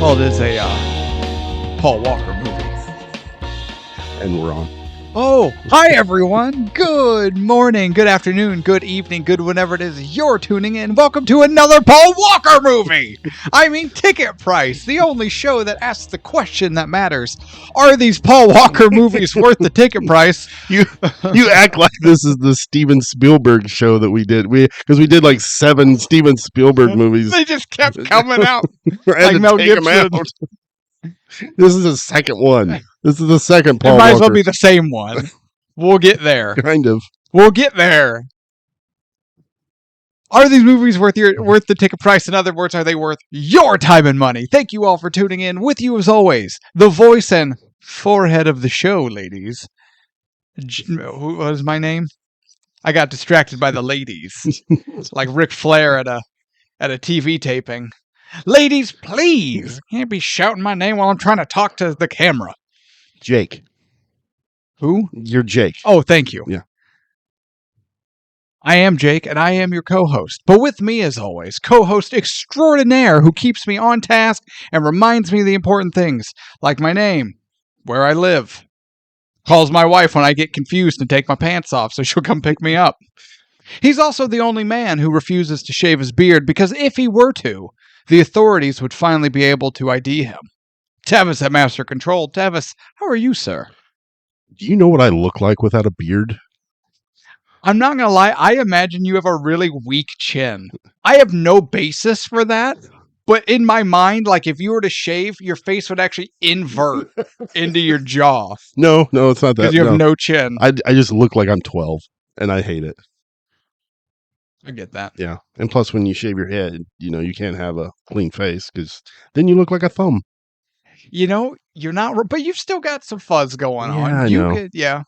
Well, it is a Paul Walker movie. And we're on. Oh, hi everyone. Good morning, good afternoon, good evening, good whenever it is you're tuning in. Welcome to another Paul Walker movie. I mean, Ticket Price, the only show that asks the question that matters. Are these Paul Walker movies worth the ticket price? You act like this is the Steven Spielberg show that we did. Because we did like 7 Steven Spielberg movies. They just kept coming out. Like Mel Gibson. This is the second one. This is the second Paul Walker. It might as well be the same one. We'll get there. Kind of. We'll get there. Are these movies worth the ticket price? In other words, are they worth your time and money? Thank you all for tuning in. With you as always, the voice and forehead of the show, ladies. What was my name? I got distracted by the ladies. Like Ric Flair at a TV taping. Ladies, please. Can't be shouting my name while I'm trying to talk to the camera. Jake. Who? You're Jake. Oh, thank you. Yeah. I am Jake, and I am your co-host. But with me, as always, co-host extraordinaire who keeps me on task and reminds me of the important things, like my name, where I live, calls my wife when I get confused and take my pants off so she'll come pick me up. He's also the only man who refuses to shave his beard because if he were to, the authorities would finally be able to ID him. Tevis at Master Control. Tevis, how are you, sir? Do you know what I look like without a beard? I'm not going to lie. I imagine you have a really weak chin. I have no basis for that. But in my mind, like if you were to shave, your face would actually invert into your jaw. No, it's not that. Because you have no chin. I just look like I'm 12, and I hate it. I get that. Yeah. And plus, when you shave your head, you can't have a clean face because then you look like a thumb. You're not, but you've still got some fuzz going on. I know. Yeah.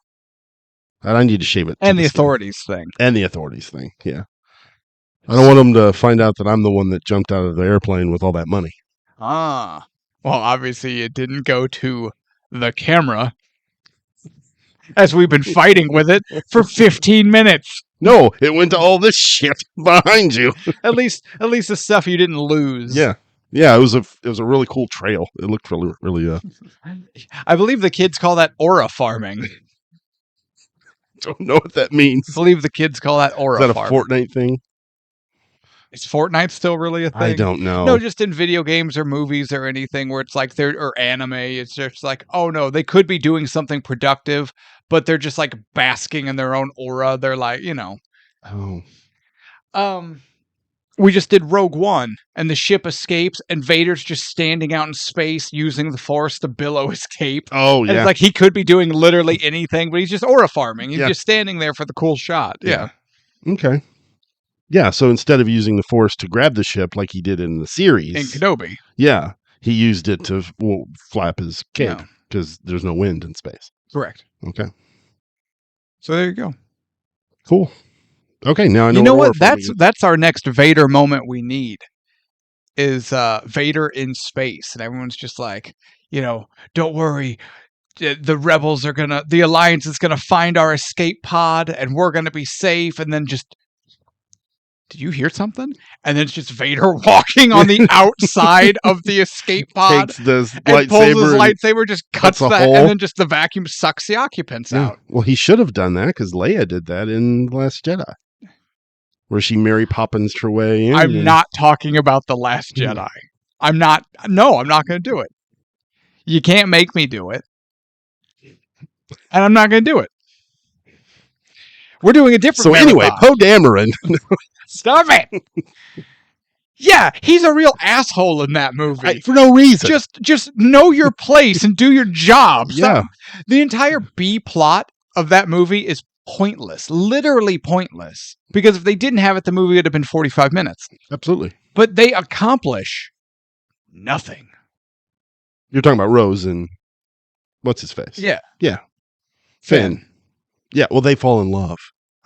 And I need to shave it. And the authorities thing. And the authorities thing, yeah. I don't want them to find out that I'm the one that jumped out of the airplane with all that money. Ah. Well, obviously it didn't go to the camera, as we've been fighting with it for 15 minutes. No, it went to all this shit behind you. At least the stuff you didn't lose. Yeah. Yeah, it was a really cool trail. It looked really I believe the kids call that aura farming. Don't know what that means. I believe the kids call that aura farming. Is that a Fortnite thing? Is Fortnite still really a thing? I don't know. No, just in video games or movies or anything where it's like or anime, it's just like, oh no, they could be doing something productive, but they're just like basking in their own aura. They're like, Oh. We just did Rogue One, and the ship escapes, and Vader's just standing out in space using the Force to billow his cape. Oh, yeah. And it's like he could be doing literally anything, but he's just aura farming. He's just standing there for the cool shot. Yeah. Okay. Yeah, so instead of using the Force to grab the ship like he did in the series. In Kenobi. Yeah, he used it to flap his cape because there's no wind in space. Correct. Okay. So there you go. Cool. Okay, now I know. You know what? That's our next Vader moment we need. Is Vader in space, and everyone's just like, don't worry, the rebels are the Alliance is gonna find our escape pod, and we're gonna be safe. And then just, did you hear something? And then it's just Vader walking on the outside of the escape pod, takes this and pulls his lightsaber, just cuts that, hole. and then just the vacuum sucks the occupants out. Well, he should have done that because Leia did that in The Last Jedi. Where she Mary Poppins her way in. I'm not talking about The Last Jedi. I'm not going to do it. You can't make me do it. And I'm not going to do it. We're doing a different So anyway, Poe Dameron. Stop it! Yeah, he's a real asshole in that movie. For no reason. Just know your place and do your job. Yeah. The entire B plot of that movie is pointless, literally pointless, because if they didn't have it, the movie would have been 45 minutes. Absolutely. But they accomplish nothing. You're talking about Rose and what's his face? Yeah. Finn. Yeah, well, they fall in love.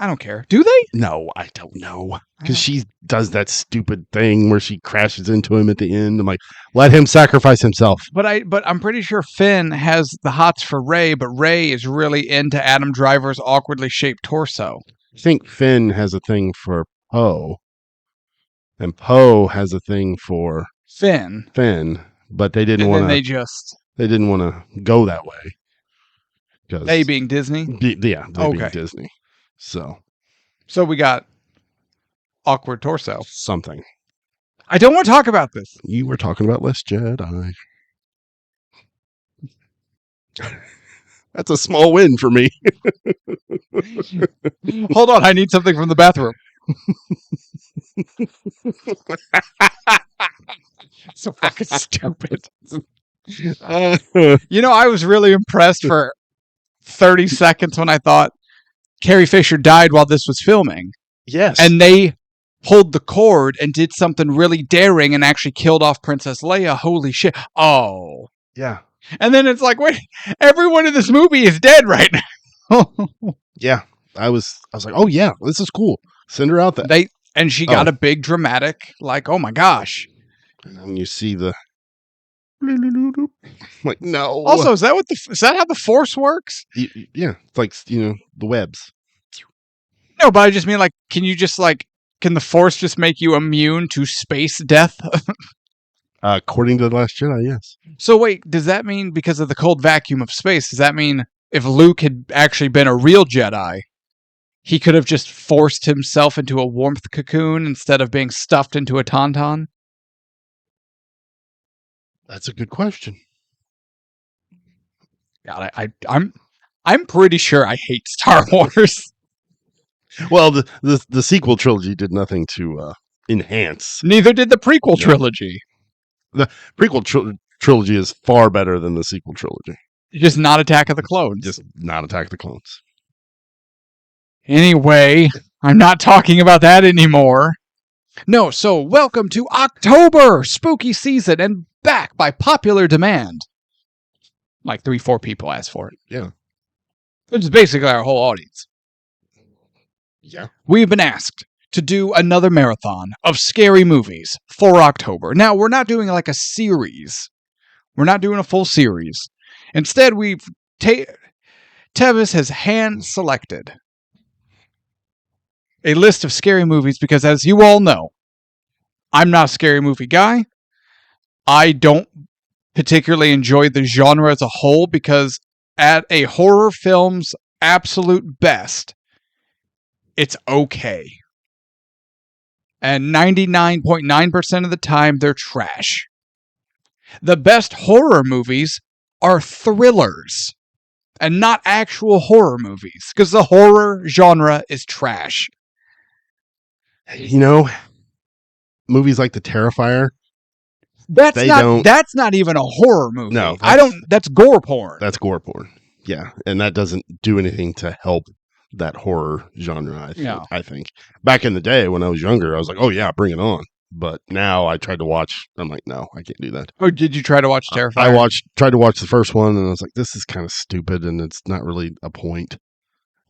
I don't care. Do they? No, I don't know. Because she does that stupid thing where she crashes into him at the end. I'm like, let him sacrifice himself. But I'm pretty sure Finn has the hots for Rey, but Rey is really into Adam Driver's awkwardly shaped torso. I think Finn has a thing for Poe. And Poe has a thing for Finn. but they didn't And want then to. They didn't want to go that way. They being Disney? They being Disney. So we got awkward torso. Something. I don't want to talk about this. You were talking about Last Jedi. That's a small win for me. Hold on, I need something from the bathroom. So fucking stupid. I was really impressed for 30 seconds when I thought Carrie Fisher died while this was filming. Yes. And they pulled the cord and did something really daring and actually killed off Princess Leia. Holy shit. Oh. Yeah. And then it's like, wait, everyone in this movie is dead right now. Yeah. I was like, oh yeah, this is cool. Send her out there. And she got a big dramatic, like, oh my gosh. And then you see the like, no. Also, is that how the Force works? Yeah. It's like, the webs. No, but I just mean, like, can the Force just make you immune to space death? According to The Last Jedi, yes. So wait, does that mean because of the cold vacuum of space, does that mean if Luke had actually been a real Jedi, he could have just forced himself into a warmth cocoon instead of being stuffed into a tauntaun? That's a good question. God, I'm pretty sure I hate Star Wars. Well, the sequel trilogy did nothing to enhance. Neither did the prequel trilogy. The prequel trilogy is far better than the sequel trilogy. Just not Attack of the Clones. Just not Attack of the Clones. Anyway, I'm not talking about that anymore. No, so welcome to October, spooky season, and back by popular demand. Like 3-4 people asked for it. Yeah. Which is basically our whole audience. Yeah. We've been asked to do another marathon of scary movies for October. Now, we're not doing like a series. We're not doing a full series. Instead, Tevis has hand-selected a list of scary movies because, as you all know, I'm not a scary movie guy. I don't particularly enjoy the genre as a whole because at a horror film's absolute best, it's okay. And 99.9% of the time, they're trash. The best horror movies are thrillers and not actual horror movies because the horror genre is trash. Movies like The Terrifier. That's not even a horror movie. No, that's gore porn. That's gore porn. Yeah, and that doesn't do anything to help that horror genre. I think back in the day when I was younger, I was like, oh yeah, bring it on. But now I tried to watch. I'm like, no, I can't do that. Oh, did you try to watch Terrifier? I tried to watch the first one, and I was like, this is kind of stupid, and it's not really a point.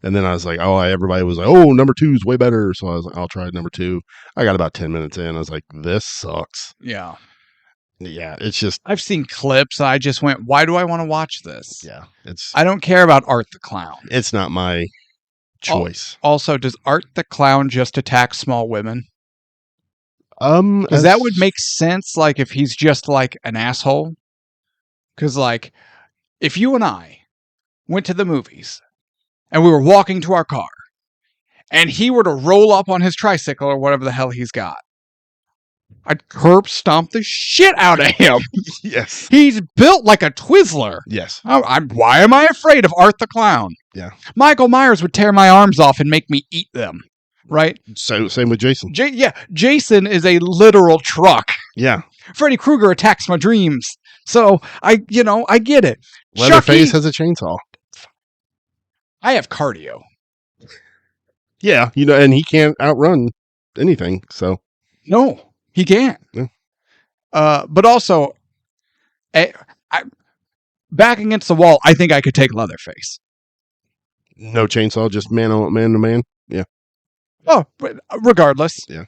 And then I was like, everybody was like, oh, number 2 is way better. So I was like, I'll try number 2. I got about 10 minutes in. I was like, this sucks. Yeah. Yeah, it's just... I've seen clips. I just went, why do I want to watch this? Yeah. I don't care about Art the Clown. It's not my choice. Also, does Art the Clown just attack small women? Because that would make sense, like, if he's just, like, an asshole. Because, like, if you and I went to the movies and we were walking to our car and he were to roll up on his tricycle or whatever the hell he's got, I'd curb stomp the shit out of him. Yes. He's built like a Twizzler. Yes. Why am I afraid of Art the Clown? Yeah. Michael Myers would tear my arms off and make me eat them. Right? So same with Jason. Jason is a literal truck. Yeah. Freddy Krueger attacks my dreams. So I get it. Leatherface has a chainsaw. I have cardio. Yeah, and he can't outrun anything, so. No, he can't. Yeah. But also, back against the wall, I think I could take Leatherface. No chainsaw, just man to man. Yeah. Oh, but regardless. Yeah.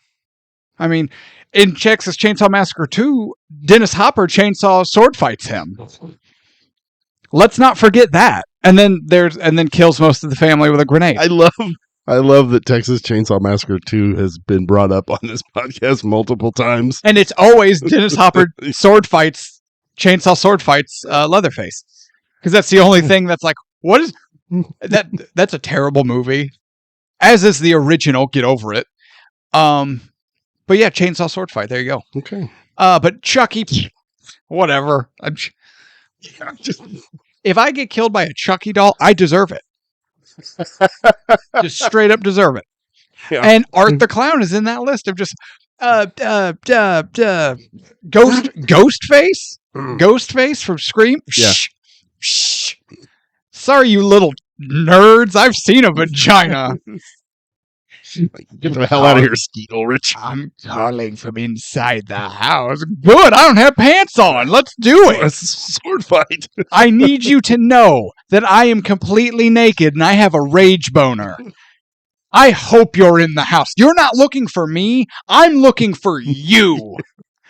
I mean, in Texas Chainsaw Massacre 2, Dennis Hopper chainsaw sword fights him. Let's not forget that. And then kills most of the family with a grenade. I love that Texas Chainsaw Massacre 2 has been brought up on this podcast multiple times. And it's always Dennis Hopper sword fights Chainsaw Sword Fights Leatherface. Because that's the only thing that's like, what is that? That's a terrible movie. As is the original. Get over it. But yeah, Chainsaw Sword Fight. There you go. Okay. But Chucky, whatever. If I get killed by a Chucky doll, I deserve it. Just straight up deserve it. Yeah. And Art the Clown is in that list of just Ghostface? Ghostface from Scream? Yeah. Shh. Sorry, you little nerds. I've seen a vagina. Get the hell out of here, Skeet Ulrich. I'm calling from inside the house. Good, I don't have pants on. Let's do it. It's a sword fight. I need you to know that I am completely naked and I have a rage boner. I hope you're in the house. You're not looking for me. I'm looking for you.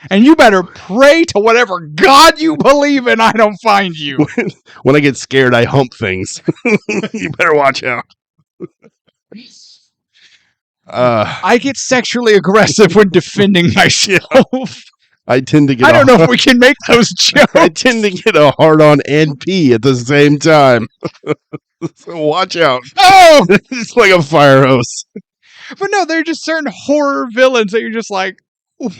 And you better pray to whatever God you believe in I don't find you. When I get scared, I hump things. You better watch out. I get sexually aggressive when defending myself. I tend to get. I don't know if we can make those jokes. I tend to get a hard on and pee at the same time. So watch out. Oh, It's like a fire hose. but no, they're just certain horror villains that you're just like,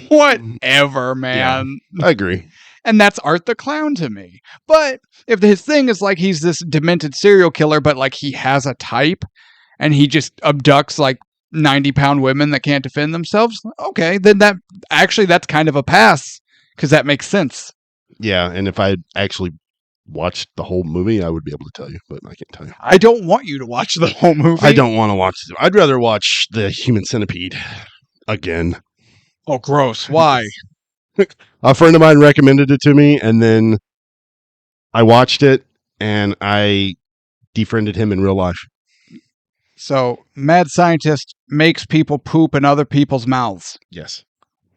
whatever, man. Yeah, I agree. And that's Art the Clown to me. But if his thing is like he's this demented serial killer, but like he has a type and he just abducts like 90-pound women that can't defend themselves, okay, then that's kind of a pass because that makes sense. Yeah, and if I actually watched the whole movie, I would be able to tell you, but I can't tell you. I don't want you to watch the whole movie. I don't want to watch it. I'd rather watch the Human Centipede again. Oh, gross. Why? A friend of mine recommended it to me, and then I watched it, and I defriended him in real life. So, mad scientist makes people poop in other people's mouths. Yes.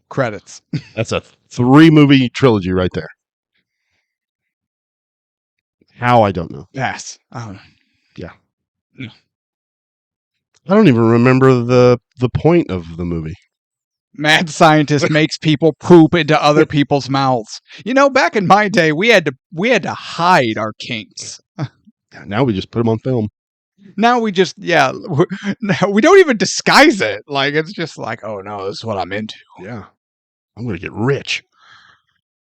Credits. That's a 3-movie trilogy right there. How, I don't know. Pass. Oh. Yeah. No. I don't even remember the point of the movie. Mad scientist makes people poop into other people's mouths. You know, back in my day, we had to hide our kinks. Now we just put them on film. Now we just, we don't even disguise it. Like, it's just like, oh no, this is what I'm into. Yeah. I'm going to get rich.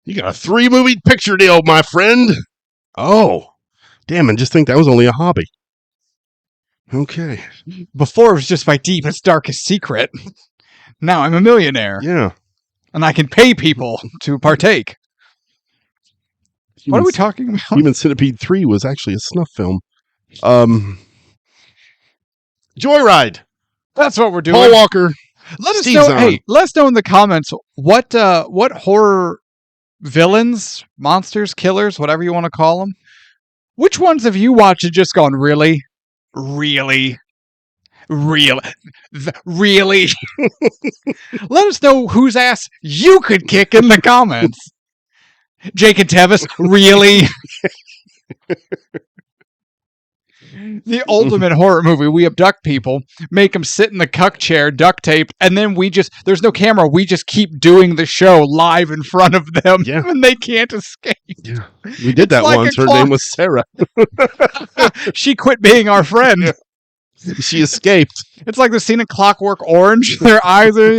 You got a 3-movie picture deal, my friend. Oh, damn, and just think that was only a hobby. Okay. Before it was just my deepest, darkest secret. Now I'm a millionaire. Yeah. And I can pay people to partake. What are we talking about? Human Centipede 3 was actually a snuff film. Joyride. That's what we're doing. Paul Walker. Let us Steve know. Zahn. Hey, let us know in the comments what horror villains, monsters, killers, whatever you want to call them. Which ones have you watched and just gone, really? Really? Really? Let us know whose ass you could kick in the comments. Jake and Tevis, really? The ultimate horror movie. We abduct people, make them sit in the cuck chair, duct taped, and then there's no camera. We just keep doing the show live in front of them, and they can't escape. Yeah, we did that like once. Her name was Sarah. She quit being our friend. Yeah. She escaped. It's like the scene in Clockwork Orange. Their eyes are,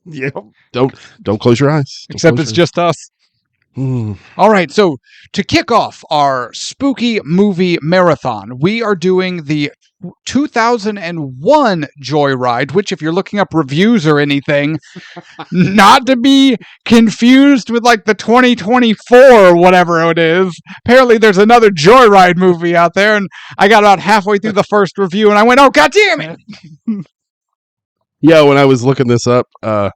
Yeah. Don't close your eyes. Except it's just us. All right, so to kick off our spooky movie marathon, we are doing the 2001 Joyride, which if you're looking up reviews or anything, not to be confused with like the 2024 or whatever it is. Apparently there's another Joyride movie out there, and I got about halfway through the first review and I went, oh, God damn it. Yeah, when I was looking this up, I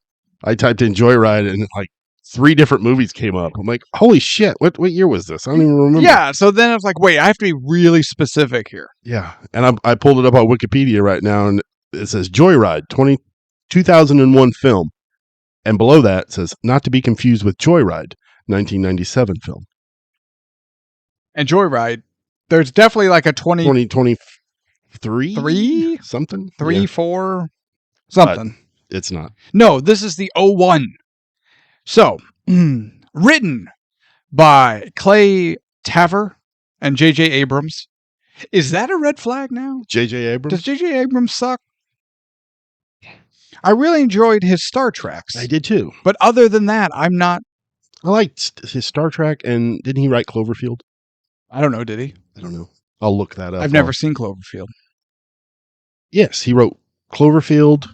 typed in Joyride and like 3 different movies came up. I'm like, holy shit, what year was this? I don't even remember. Yeah, so then I was like, wait, I have to be really specific here. Yeah, and I pulled it up on Wikipedia right now, and it says Joyride, 2001 film. And below that it says, not to be confused with Joyride, 1997 film. And Joyride, there's definitely like a 2023? 3? Something? 3, Yeah. 4, something. It's not. No, this is the 01. So, written by Clay Taver and J.J. Abrams. Is that a red flag now? J.J. Abrams? Does J.J. Abrams suck? I really enjoyed his Star Treks. I did too. But other than that, I'm not... I liked his Star Trek, and didn't he write Cloverfield? I don't know, did he? I don't know. I'll look that up. I've never seen Cloverfield. Yes, he wrote Cloverfield,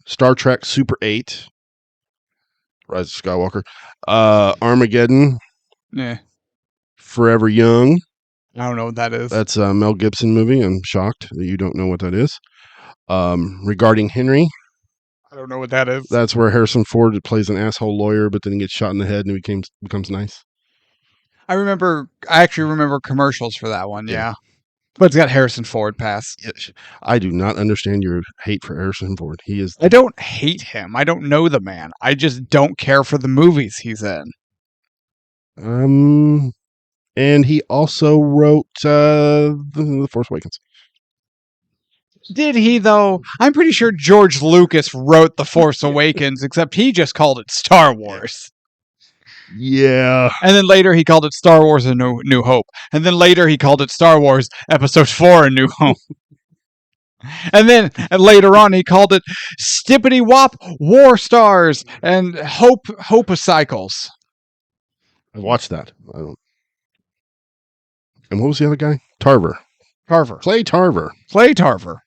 Star Trek Super 8, Rise of Skywalker, Armageddon, Yeah. Forever Young. I don't know what that is. That's a Mel Gibson movie. I'm shocked that you don't know what that is. Regarding Henry. I don't know what that is. That's where Harrison Ford plays an asshole lawyer, but then he gets shot in the head and he becomes nice. I actually remember commercials for that one, Yeah. yeah. But it's got Harrison Ford pass. I do not understand your hate for Harrison Ford. He is... I don't hate him. I don't know the man. I just don't care for the movies he's in. And he also wrote The Force Awakens. Did he, though? I'm pretty sure George Lucas wrote The Force Awakens, except he just called it Star Wars. Yeah. And then later he called it Star Wars A New Hope. And then later he called it Star Wars Episode 4 A New Hope. And then later on he called it Stippity Wop War Stars and Hope-a-Cycles. I watched that. And what was the other guy? Tarver. Clay Tarver. Clay Tarver.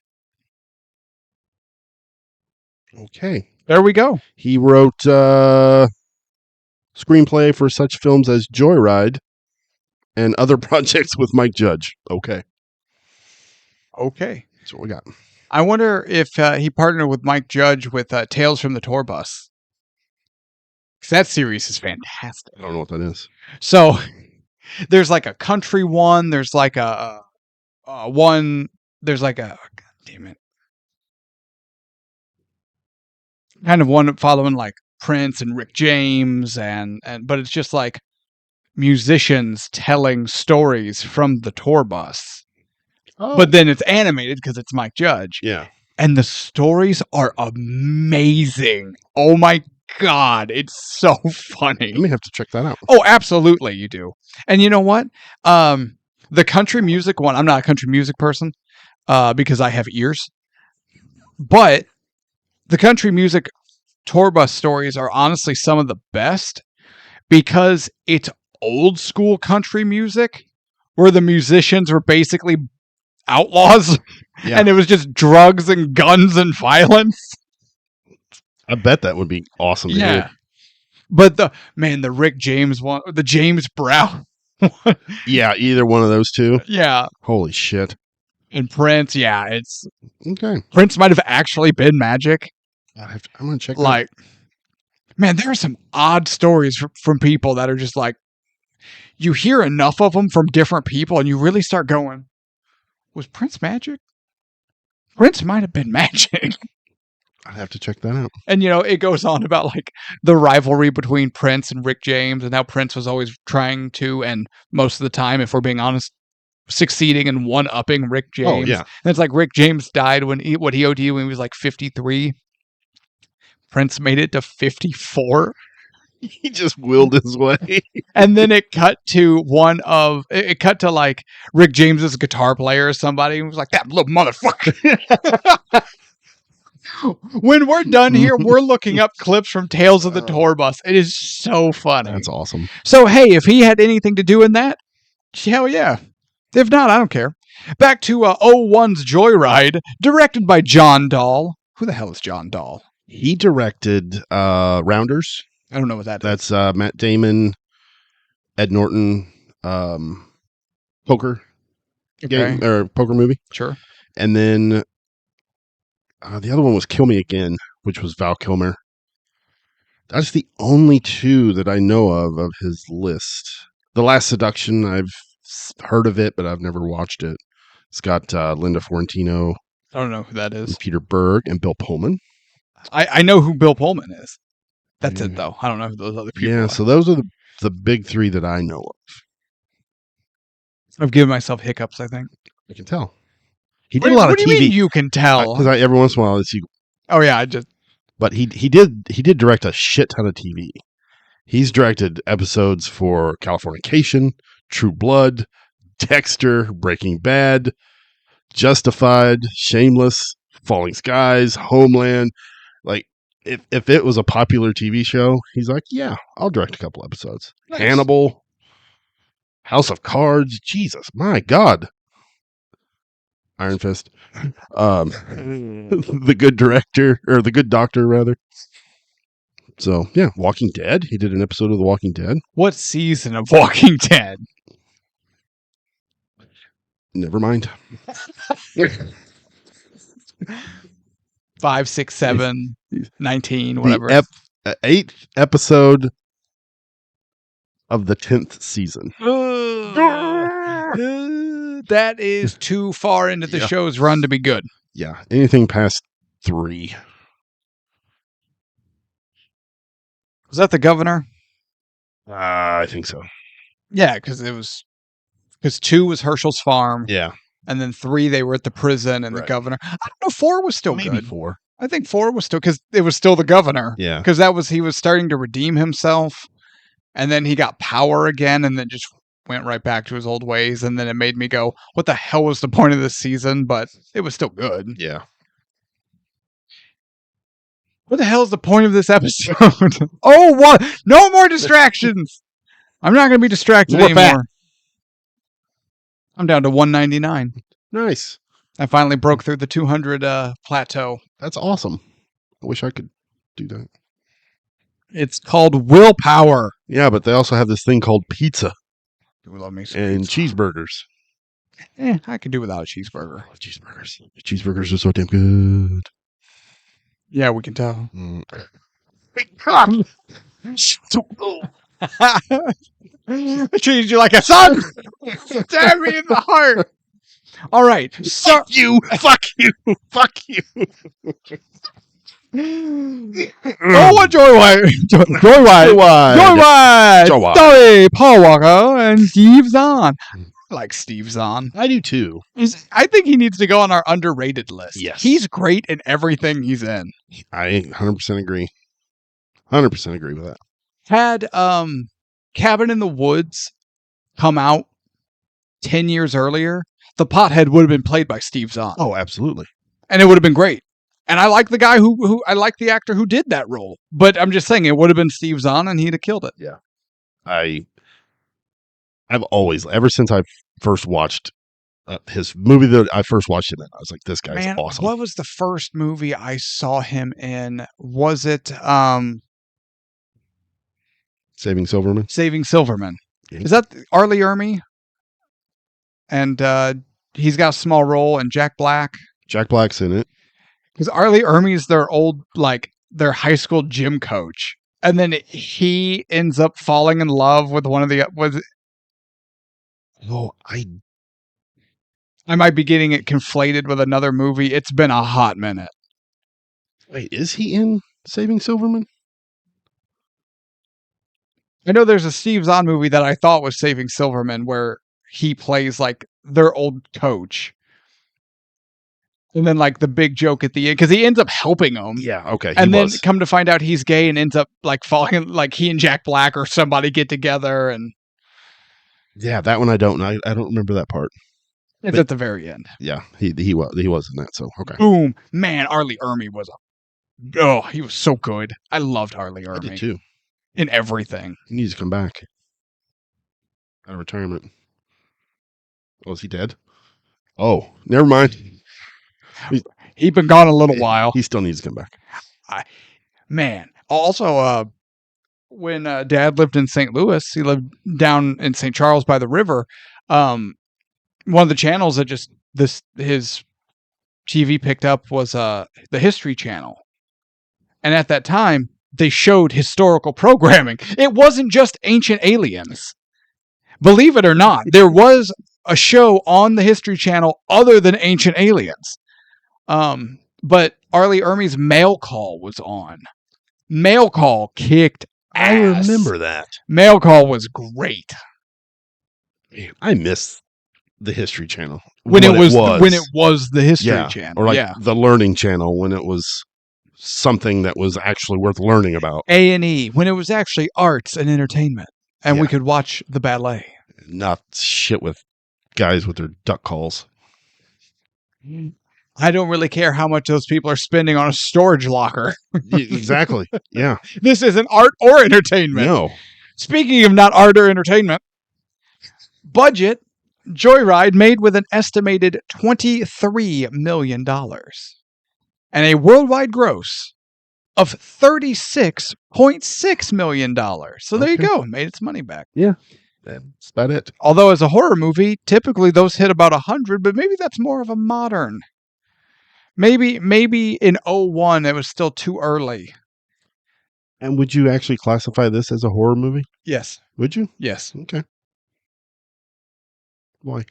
Okay. There we go. He wrote screenplay for such films as Joyride and other projects with Mike Judge. Okay. That's what we got. I wonder if he partnered with Mike Judge with Tales from the Tour Bus. Because that series is fantastic. I don't know what that is. So there's like a country one. There's like a one. There's like a... God damn it. Kind of one following like Prince and Rick James but it's just like musicians telling stories from the tour bus. Oh. But then it's animated because it's Mike Judge. Yeah. And the stories are amazing. Oh my God. It's so funny. I may have to check that out. Oh, absolutely. You do. And you know what? The country music one, I'm not a country music person because I have ears. But the country music tour bus stories are honestly some of the best because it's old school country music where the musicians were basically outlaws and it was just drugs and guns and violence. I bet that would be awesome to hear. But the Rick James one, the James Brown. Yeah, either one of those two. Yeah. Holy shit. And Prince, yeah, it's okay. Prince might have actually been magic. I'm gonna check. Like, man, there are some odd stories from people that are just like, you hear enough of them from different people, and you really start going, was Prince magic? Prince might have been magic. I'd have to check that out. And it goes on about like the rivalry between Prince and Rick James, and how Prince was always trying to, and most of the time, if we're being honest, succeeding in one-upping Rick James. Oh, yeah. And it's like Rick James died when he OD'd when he was like 53. Prince made it to 54. He just willed his way. And then it cut to like Rick James's guitar player or somebody who was like, that little motherfucker. When we're done here, we're looking up clips from Tales of the Tour Bus. It is so funny. That's awesome. So, hey, if he had anything to do in that, hell yeah. If not, I don't care. Back to 01's Joyride, directed by John Dahl. Who the hell is John Dahl? He directed Rounders. I don't know what that is. That's Matt Damon, Ed Norton, poker game or poker movie. Sure. And then the other one was Kill Me Again, which was Val Kilmer. That's the only two that I know of his list. The Last Seduction, I've heard of it, but I've never watched it. It's got Linda Fiorentino. I don't know who that is. Peter Berg and Bill Pullman. I know who Bill Pullman is. That's it, though. I don't know who those other people are. So those are the big three that I know of. I've given myself hiccups, I think. I can tell. He did a lot of TV. What do you mean you can tell? Because every once in a while, Oh yeah, But he did direct a shit ton of TV. He's directed episodes for Californication, True Blood, Dexter, Breaking Bad, Justified, Shameless, Falling Skies, Homeland. Like, if it was a popular TV show, he's like, yeah, I'll direct a couple episodes. Nice. Hannibal, House of Cards, Jesus, my God. Iron Fist. The Good Director, or The Good Doctor, rather. So, yeah, Walking Dead. He did an episode of The Walking Dead. What season of Walking Dead? Never mind. 5, 6, 7, 19, whatever. The 8th episode of the 10th season. That is too far into the show's run to be good. Yeah, anything past 3. Was that the governor? I think so. Yeah, because 2 was Herschel's farm, Yeah, and then 3 they were at the prison and the Right. governor. I don't know. 4 was still maybe good. 4. I think 4 was still because it was still the governor. Yeah, Because he was starting to redeem himself, and then he got power again, and then just went right back to his old ways. And then it made me go, "What the hell was the point of this season?" But it was still good. yeah. What the hell is the point of this episode? Oh, what? No more distractions. I'm not going to be distracted We're anymore. back. I'm down to 199. Nice. I finally broke through the 200 plateau. That's awesome. I wish I could do that. It's called willpower. Yeah, but they also have this thing called pizza You love me some and pizza. cheeseburgers. I could do without a cheeseburger. I love cheeseburgers. Cheeseburgers are so damn good. Yeah, we can tell. Mm. I treated you like a son. Stab me in the heart. All right. So, Fuck you! Fuck you! Fuck you! oh, what Joyride? Joyride. Joyride. Joyride. Sorry, Paul Walker and Steve Zahn. I like Steve Zahn. I do too. I think he needs to go on our underrated list. Yes. He's great in everything he's in. I 100% agree. 100% agree with that. Had Cabin in the Woods come out 10 years earlier, the pothead would have been played by Steve Zahn. Oh, absolutely. And it would have been great. And I like the guy who I like the actor who did that role. But I'm just saying it would have been Steve Zahn and he'd have killed it. I've always, ever since I first watched his movie that I first watched him in, I was like, this guy's awesome. What was the first movie I saw him in? Was it Saving Silverman? Saving Silverman? Yeah. Is that Arlie Ermy? And he's got a small role, and Jack Black. Jack Black's in it. Because Arlie Ermey's their old, their high school gym coach. And then he ends up falling in love with one of the... Oh, I might be getting it conflated with another movie. It's been a hot minute. wait, is he in Saving Silverman? I know there's a Steve Zahn movie that I thought was Saving Silverman where he plays their old coach. And then the big joke at the end, because he ends up helping them. Yeah, okay. And then come to find out he's gay and ends up falling, he and Jack Black or somebody get together, and yeah, that one I don't know. I don't remember that part. it's at the very end. Yeah, he was in that. So okay. Boom, man! Arlie Ermy was he was so good. I loved Arlie I did Ermy too. in everything. He needs to come back out of retirement. Oh, is he dead? Oh, never mind. He'd been gone a little while. He still needs to come back. Man, also, when Dad lived in St. Louis, he lived down in St. Charles by the river. One of the channels that his TV picked up was the History Channel, and at that time they showed historical programming. It wasn't just Ancient Aliens. Believe it or not, there was a show on the History Channel other than Ancient Aliens. But Arlie Ermey's Mail Call was on. Mail Call kicked ass. I remember that. Mail Call was great. I miss the History Channel When it was the History Channel. or the Learning Channel when it was something that was actually worth learning about. A&E, when it was actually arts and entertainment, and we Yeah. could watch the ballet. Not shit with guys with their duck calls. I don't really care how much those people are spending on a storage locker. Exactly. Yeah. This isn't art or entertainment. No. Speaking of not art or entertainment, budget, Joyride made with an estimated $23 million and a worldwide gross of $36.6 million. So there you Okay. go. It made its money back. That's about it. Although as a horror movie, typically those hit about 100, but maybe that's more of a modern. Maybe in 01 it was still too early. And would you actually classify this as a horror movie? Yes. Would you? Yes. Okay. Why?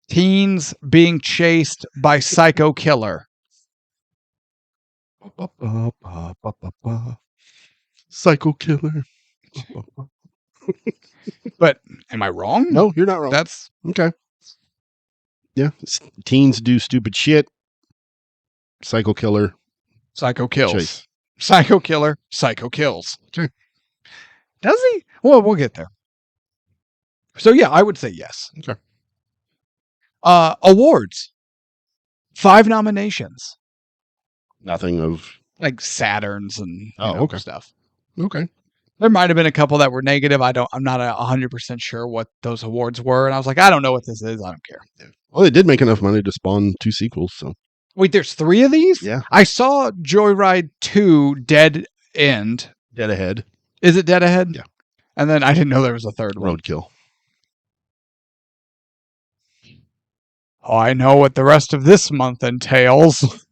Teens being chased by psycho killer. Psycho killer. But am I wrong? No, you're not wrong. That's Okay. Yeah. Teens do stupid shit. Psycho killer. psycho kills. Chase. Psycho killer, psycho kills. Okay. Does he? Well, we'll get there. So yeah, I would say yes. Okay. Awards. 5 nominations. Nothing of. Like Saturns and Okay. stuff. Okay. There might have been a couple that were negative. I'm not 100% sure what those awards were. And I was like, I don't know what this is. I don't care. Well, they did make enough money to spawn 2 sequels, so. Wait, there's 3 of these? Yeah. I saw Joyride 2 Dead End. Dead Ahead. Is it Dead Ahead? Yeah. And then I didn't know there was a third one. Roadkill. Oh, I know what the rest of this month entails.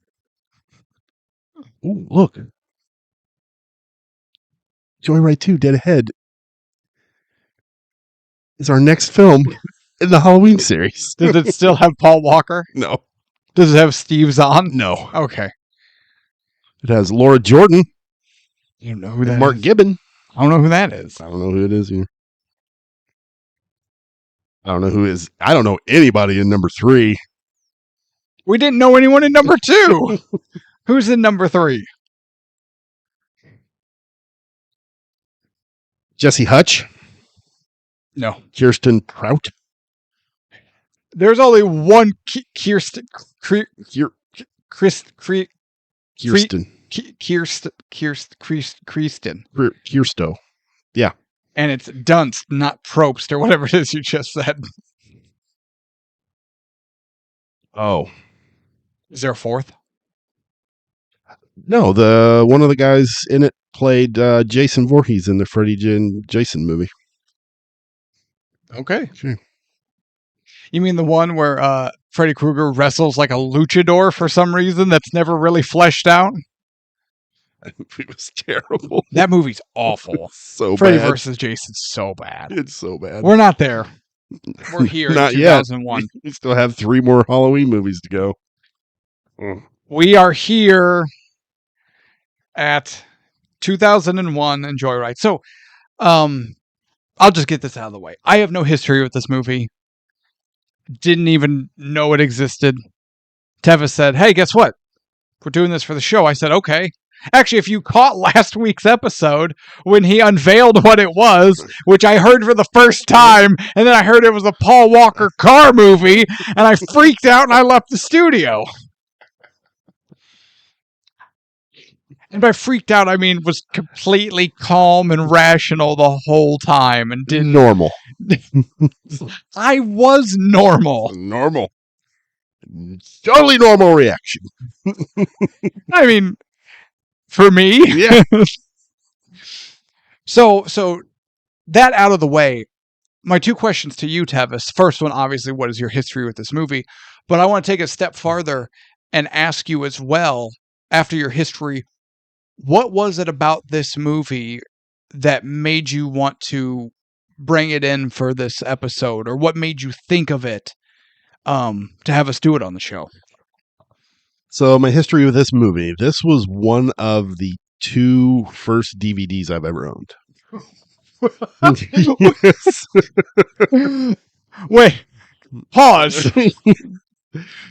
Ooh, look. Joyride 2 Dead Ahead is our next film in the Halloween series. Does it still have Paul Walker? No. Does it have Steve Zahn? No. Okay. It has Laura Jordan, You know who that Mark is? Gibbon. I don't know who that is. I don't know who it is either. I don't know who is. I don't know anybody in number 3. We didn't know anyone in number 2. Who's in number 3? Jesse Hutch, No. Kirsten Prout, There's only one Kirsten. Kirsten, Kirsto. And it's Dunst, not Probst, or whatever it is you just said. Oh Is there a 4th? no, the one of the guys in it played Jason Voorhees in the Freddy Jason movie. Okay. Sure. You mean the one where Freddy Krueger wrestles like a luchador for some reason that's never really fleshed out? It was terrible. That movie's awful. So Freddy bad. versus Jason's so bad. It's so bad. We're not there. We're here Not in yet. 2001. We still have 3 more Halloween movies to go. We are here at 2001 and Joyride. So, I'll just get this out of the way. I have no history with this movie. Didn't even know it existed. Tevis said, hey, guess what? We're doing this for the show. I said, okay. Actually, if you caught last week's episode when he unveiled what it was, which I heard for the first time, and then I heard it was a Paul Walker car movie, and I freaked out and I left the studio. And by freaked out, I mean was completely calm and rational the whole time and didn't. Normal. I was normal. Normal. Totally normal reaction. I mean, for me. Yeah. So that out of the way, my 2 questions to you, Tevis. First one, obviously, what is your history with this movie? But I want to take a step farther and ask you as well, after your history, what was it about this movie that made you want to bring it in for this episode? Or what made you think of it to have us do it on the show? So my history with this movie, this was one of the 2 first DVDs I've ever owned. Wait, pause.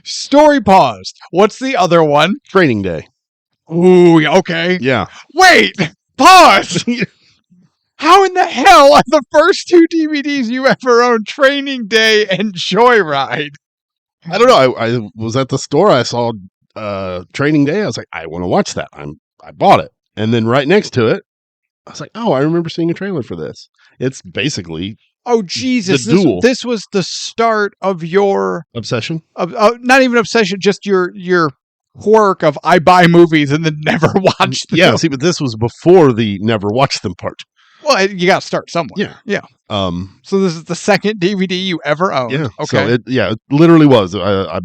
Story paused. What's the other one? Training Day. Ooh, okay. Yeah. Wait, pause. How in the hell are the first two DVDs you ever owned Training Day and Joyride? I don't know. I was at the store. I saw Training Day. I was like, I want to watch that. I bought it. And then right next to it, I was like, oh, I remember seeing a trailer for this. It's basically Oh, Jesus. The Duel. This was the start of your... obsession. Not even obsession, just your quirk of I buy movies and then never watch them. Yeah, see, but this was before the never watch them part. Well, you got to start somewhere. Yeah. Yeah. Um, So this is the second DVD you ever owned. yeah. Okay. So it literally was. I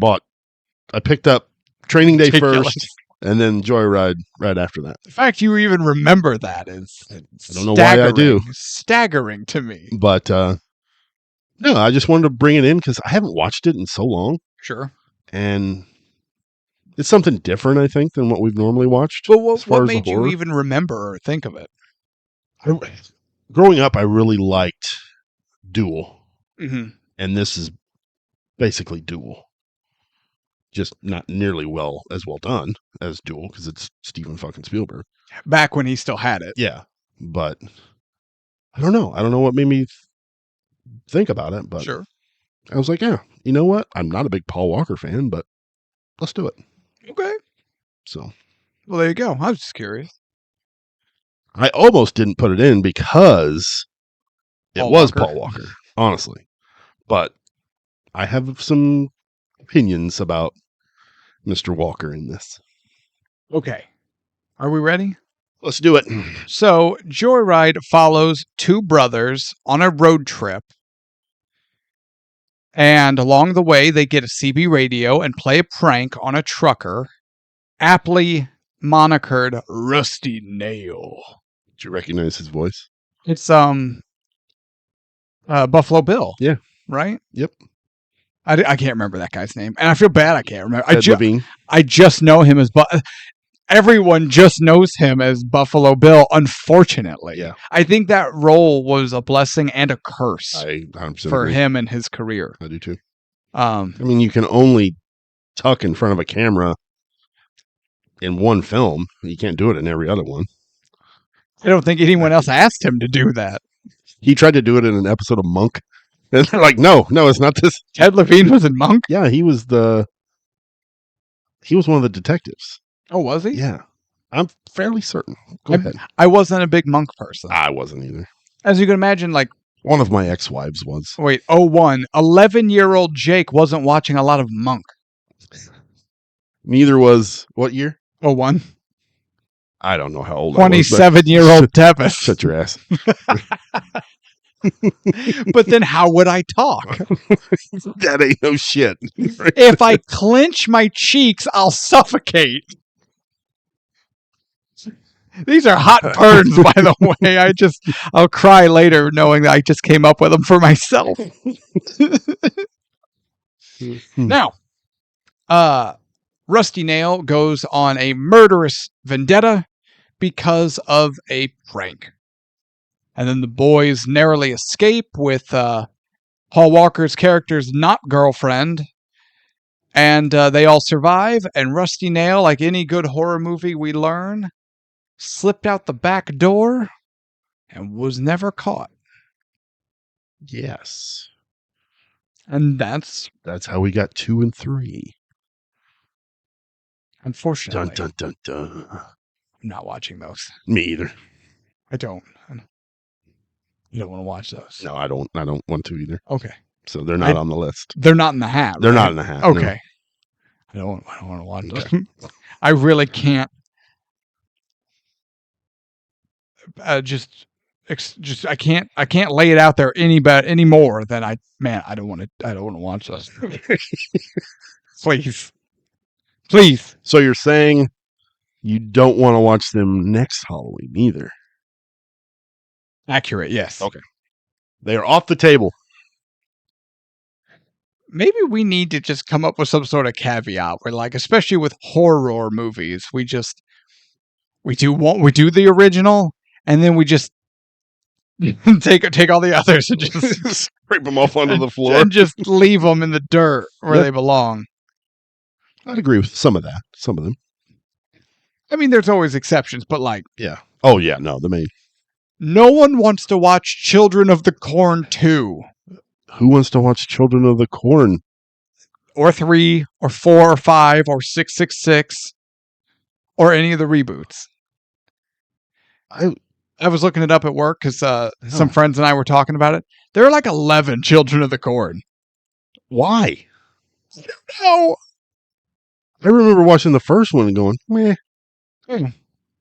picked up Training Day Ridiculous. first and then Joyride right after that. The fact you even remember that is I don't know why I do. Staggering to me. But no, I just wanted to bring it in because I haven't watched it in so long. Sure. And it's something different, I think, than what we've normally watched. But as far what as the made you horror. even remember or think of it? Growing up, I really liked Duel. Mm-hmm. And this is basically Duel. Just not nearly as well done as Duel because it's Steven fucking Spielberg. Back when he still had it. Yeah. But I don't know. I don't know what made me think about it, but Sure. I was like, yeah, you know what? I'm not a big Paul Walker fan, but let's do it. Okay. So Well, there you go. I was just curious. I almost didn't put it in because it Paul was Walker. Paul Walker, honestly. But I have some opinions about Mr. Walker in this. Okay. Are we ready? Let's do it. So, Joyride follows two brothers on a road trip. And along the way, they get a CB radio and play a prank on a trucker, aptly monikered Rusty Nail. Did you recognize his voice? It's Buffalo Bill. Yeah. Right? Yep. I can't remember that guy's name, and I feel bad I can't remember. Ed Levine. I just know him as everyone just knows him as Buffalo Bill, unfortunately. Yeah. I think that role was a blessing and a curse I 100% for agree. him and his career. I do too. I I mean, you can only tuck in front of a camera in one film. You can't do it in every other one. don't think anyone else asked him to do that. He tried to do it in an episode of Monk. And they're like, no, it's not this. Ted Levine was in Monk? Yeah, he was one of the detectives. Oh, was he? Yeah. I'm fairly certain. Go ahead. I wasn't a big Monk person. I wasn't either. As you can imagine, like, One of my ex-wives was. wait, 11-year-old Jake wasn't watching a lot of Monk. Neither was, what year? 01? I don't know how old I was. 27-year-old Tevis. Shut your ass. But then how would I talk? That ain't no shit. If I clench my cheeks, I'll suffocate. These are hot burns, by the way. I'll cry later knowing that I just came up with them for myself. Now, Rusty Nail goes on a murderous vendetta because of a prank. And then the boys narrowly escape with Paul Walker's character's not girlfriend. And they all survive. And Rusty Nail, like any good horror movie we learn, slipped out the back door and was never caught. Yes. And that's how we got 2 and 3. unfortunately. Dun, dun, dun, dun. I'm not watching those. Me either. I don't. You don't want to watch those. No, I don't want to either. Okay. So they're not on the list. They're not in the hat. They're right? not in the hat. Okay. No. I don't want to watch those. I really can't. I can't lay it out there any more than I don't want to watch those. Please. So you're saying you don't want to watch them next Halloween either? Accurate, yes. Okay. They are off the table. Maybe we need to just come up with some sort of caveat where, like, especially with horror movies, we do the original, and then we just take all the others and just scrape them off onto the floor and just leave them in the dirt where they belong. I'd agree with some of that. Some of them. I mean, there's always exceptions, but like, Yeah. Oh yeah, no, the main. no one wants to watch Children of the Corn 2 Who wants to watch Children of the Corn? or 3 or 4 or 5 or 666 or any of the reboots. I was looking it up at work because some friends and I were talking about it. There are like 11 Children of the Corn. Why? No. I remember watching the first one and going, meh. Mm.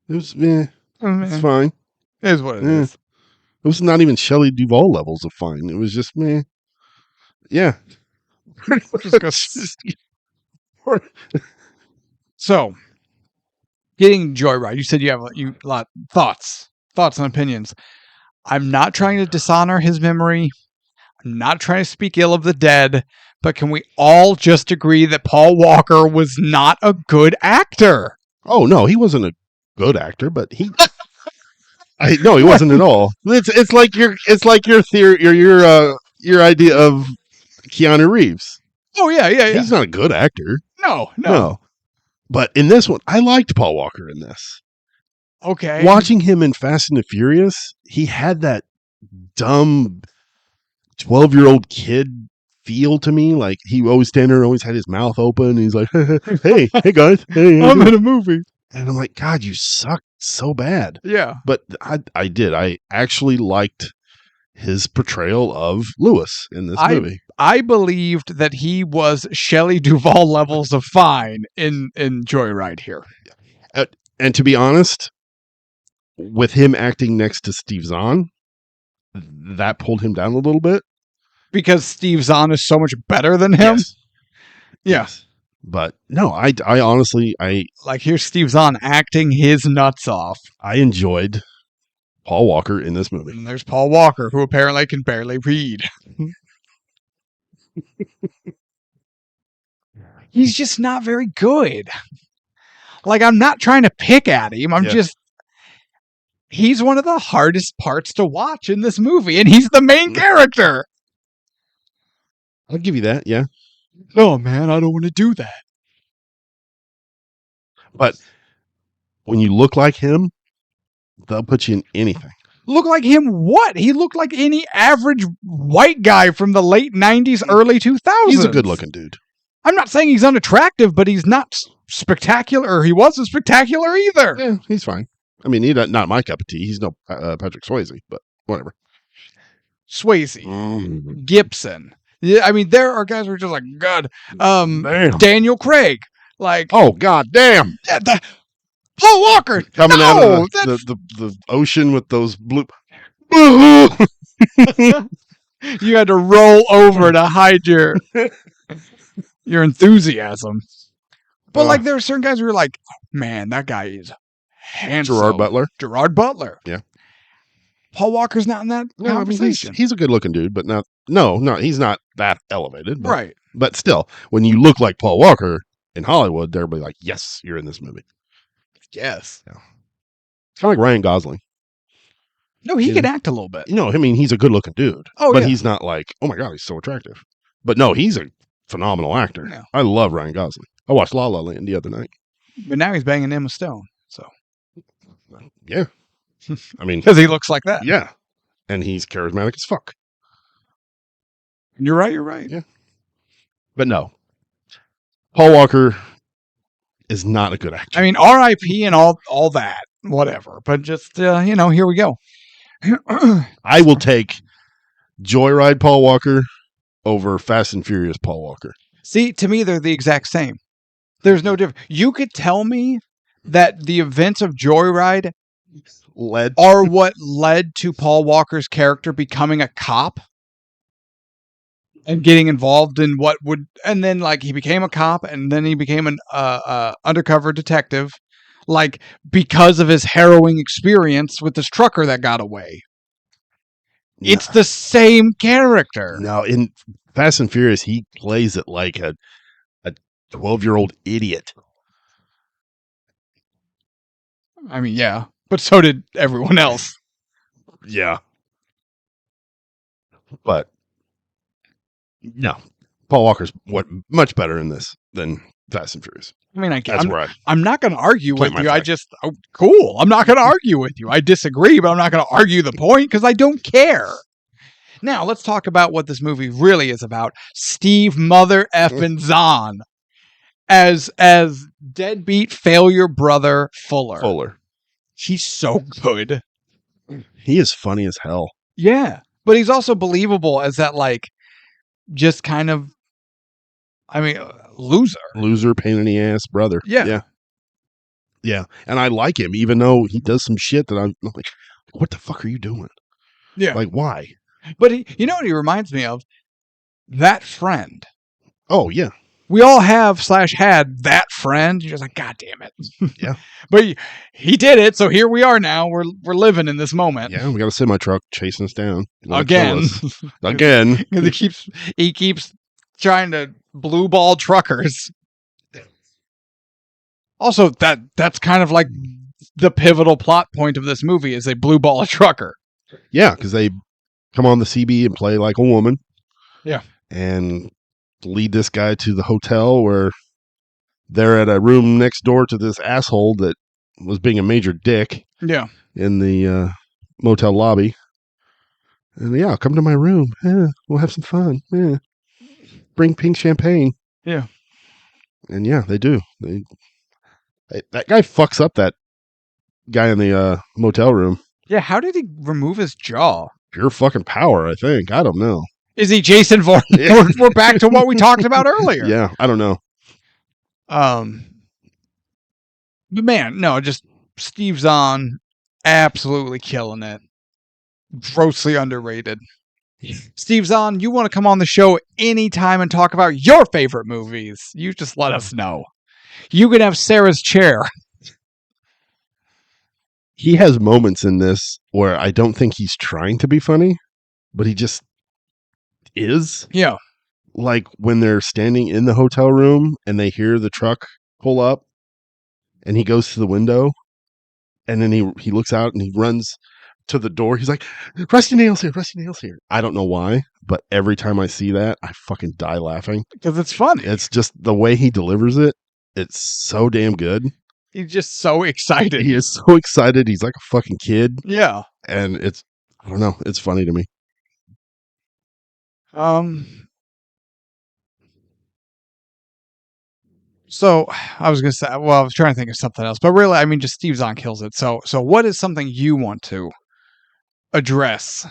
It was meh. It's fine. It is what it Eh. is. It was not even Shelley Duvall levels of fine. It was just meh. Yeah. So, getting Joyride, you said you have a lot thoughts and opinions. I'm not trying to dishonor his memory. I'm not trying to speak ill of the dead, but can we all just agree that Paul Walker was not a good actor? Oh no, he wasn't a good actor, but he. No, he wasn't at all. It's like your theory, your idea of Keanu Reeves. Oh yeah. He's not a good actor. No. But in this one, I liked Paul Walker in this. Okay. Watching him in Fast and the Furious, he had that dumb 12-year-old kid feel to me. Like he always stand there, always had his mouth open. And he's like, hey guys, hey, I'm in a movie. And I'm like, God, you suck so bad. Yeah. But I did. I actually liked his portrayal of Lewis in this movie. I believed that he was Shelley Duvall levels of fine in Joyride here. And to be honest, with him acting next to Steve Zahn, that pulled him down a little bit. Because Steve Zahn is so much better than him? Yes. Yeah. Yes. But no, I honestly, like here's Steve Zahn acting his nuts off. I enjoyed Paul Walker in this movie. And there's Paul Walker, who apparently can barely read. He's just not very good. Like, I'm not trying to pick at him. He's one of the hardest parts to watch in this movie, and he's the main character. I'll give you that, yeah. No, man, I don't want to do that. But when you look like him, they'll put you in anything. Look like him what? He looked like any average white guy from the late 90s, early 2000s. He's a good-looking dude. I'm not saying he's unattractive, but he's not spectacular, or he wasn't spectacular either. Yeah, he's fine. I mean, he's not my cup of tea. He's no Patrick Swayze, but whatever. Swayze. Gibson. Yeah, I mean, there are guys who are just like, God. Damn. Daniel Craig. Like, oh, God damn. Paul Walker. Coming out of the ocean with those blue. You had to roll over to hide your enthusiasm. But like, there are certain guys who are like, man, that guy is handsome. Gerard Butler. Yeah. Paul Walker's not in that conversation. I mean, he's a good-looking dude, but no, he's not that elevated. But, right. But still, when you look like Paul Walker in Hollywood, they'll be like, yes, you're in this movie. Yes. Yeah. It's kind of like Ryan Gosling. No, he can act a little bit. I mean, he's a good-looking dude. Oh, but he's not like, oh my God, he's so attractive. But no, he's a phenomenal actor. Yeah. I love Ryan Gosling. I watched La La Land the other night. But now he's banging Emma Stone, so. Yeah. I mean. Because he looks like that. Yeah. And he's charismatic as fuck. You're right. Yeah. But no. Paul Walker is not a good actor. I mean, R.I.P. and all that, whatever. But just, here we go. I will take Joyride Paul Walker over Fast and Furious Paul Walker. See, to me, they're the exact same. There's no difference. You could tell me that the events of Joyride are what led to Paul Walker's character becoming a cop and getting involved in and then like he became a cop and then he became an undercover detective, like because of his harrowing experience with this trucker that got away. No. It's the same character. No, in Fast and Furious, he plays it like a 12-year-old idiot. I mean, yeah, but so did everyone else. Yeah. But no, Paul Walker's much better in this than Fast and Furious. I mean, That's where I'm not going to argue plant with my you. flag. Cool. I'm not going to argue with you. I disagree, but I'm not going to argue the point because I don't care. Now, let's talk about what this movie really is about. Steve Mother effing Zahn as deadbeat failure brother Fuller. He's so good. He is funny as hell. Yeah. But he's also believable as that, like, just kind of, I mean, loser, pain in the ass brother. Yeah. Yeah. And I like him, even though he does some shit that I'm like, what the fuck are you doing? Yeah. Like, why? But you know what he reminds me of? That friend. Oh, yeah. We all have / had that friend. You're just like, God damn it. Yeah. But he did it, so here we are now. We're living in this moment. Yeah, we got a semi-truck chasing us down. Again. Again. Because he keeps trying to blue ball truckers. Also, that's kind of like the pivotal plot point of this movie is they blue ball a trucker. Yeah, because they come on the CB and play like a woman. Yeah. And lead this guy to the hotel where they're at a room next door to this asshole that was being a major dick. Yeah. In the motel lobby. And yeah, come to my room. Yeah, we'll have some fun. Yeah. Bring pink champagne. Yeah. And yeah, they do. That guy fucks up that guy in the motel room. Yeah, how did he remove his jaw? Pure fucking power, I think. I don't know. Is he Jason Voorhees? Yeah. We're back to what we talked about earlier. Yeah, I don't know. But man, no, just Steve Zahn absolutely killing it. Grossly underrated. Steve Zahn, you want to come on the show anytime and talk about your favorite movies? You just let us know. You can have Sarah's chair. He has moments in this where I don't think he's trying to be funny, but he just is. Yeah. Like when they're standing in the hotel room and they hear the truck pull up and he goes to the window and then he looks out and he runs to the door. He's like, Rusty Nail's here. I don't know why, but every time I see that, I fucking die laughing. Because it's funny. It's just the way he delivers it. It's so damn good. He's just so excited. He is so excited. He's like a fucking kid. Yeah. And I don't know. It's funny to me. So I was going to say, well, I was trying to think of something else, but really, I mean, just Steve Zahn kills it. So what is something you want to address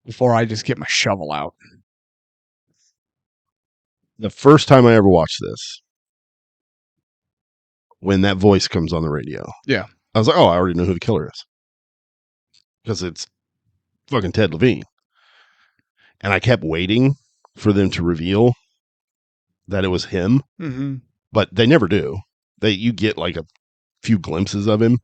before I just get my shovel out? The first time I ever watched this, when that voice comes on the radio, yeah, I was like, oh, I already know who the killer is. Because it's fucking Ted Levine. And I kept waiting for them to reveal that it was him. Mm-hmm. But they never do. You get like a few glimpses of him.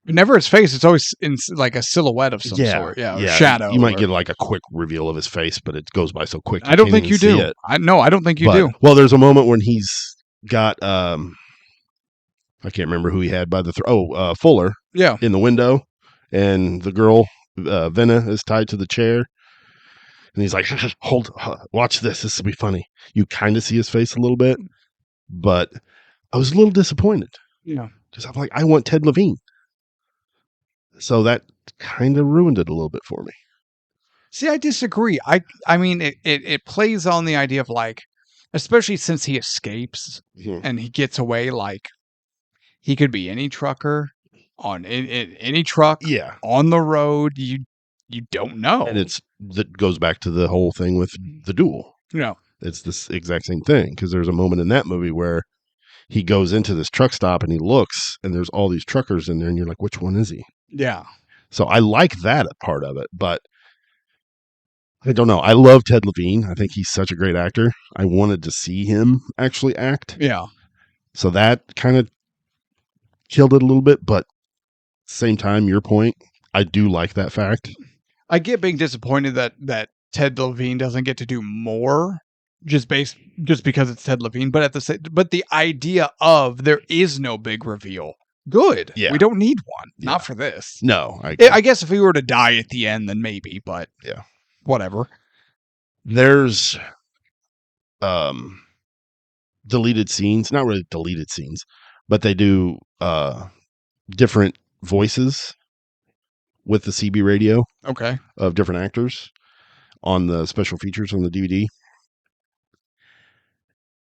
Never his face. It's always in like a silhouette of some sort. Yeah. Or shadow. You might get like a quick reveal of his face, but it goes by so quick. I don't think you do. I don't think you do. Well, there's a moment when he's got, I can't remember who he had by the Fuller. Yeah. In the window. And the girl, Venna, is tied to the chair. And he's like, watch this. This will be funny. You kind of see his face a little bit, but I was a little disappointed. Yeah. Because I'm like, I want Ted Levine. So that kind of ruined it a little bit for me. See, I disagree. I mean, it plays on the idea of like, especially since he escapes and he gets away, like he could be any trucker on any truck on the road. You don't know. And that goes back to the whole thing with the duel. Yeah. It's this exact same thing. Because there's a moment in that movie where he goes into this truck stop and he looks and there's all these truckers in there and you're like, which one is he? Yeah. So I like that part of it, but I don't know. I love Ted Levine. I think he's such a great actor. I wanted to see him actually act. Yeah. So that kind of killed it a little bit, but same time, your point, I do like that fact. I get being disappointed that Ted Levine doesn't get to do more just because it's Ted Levine, but but the idea of there is no big reveal. Good. Yeah. We don't need one. Yeah. Not for this. No. I guess if he were to die at the end, then maybe, but yeah. Whatever. There's deleted scenes. Not really deleted scenes, but they do different voices with the CB radio Okay. of different actors on the special features on the DVD.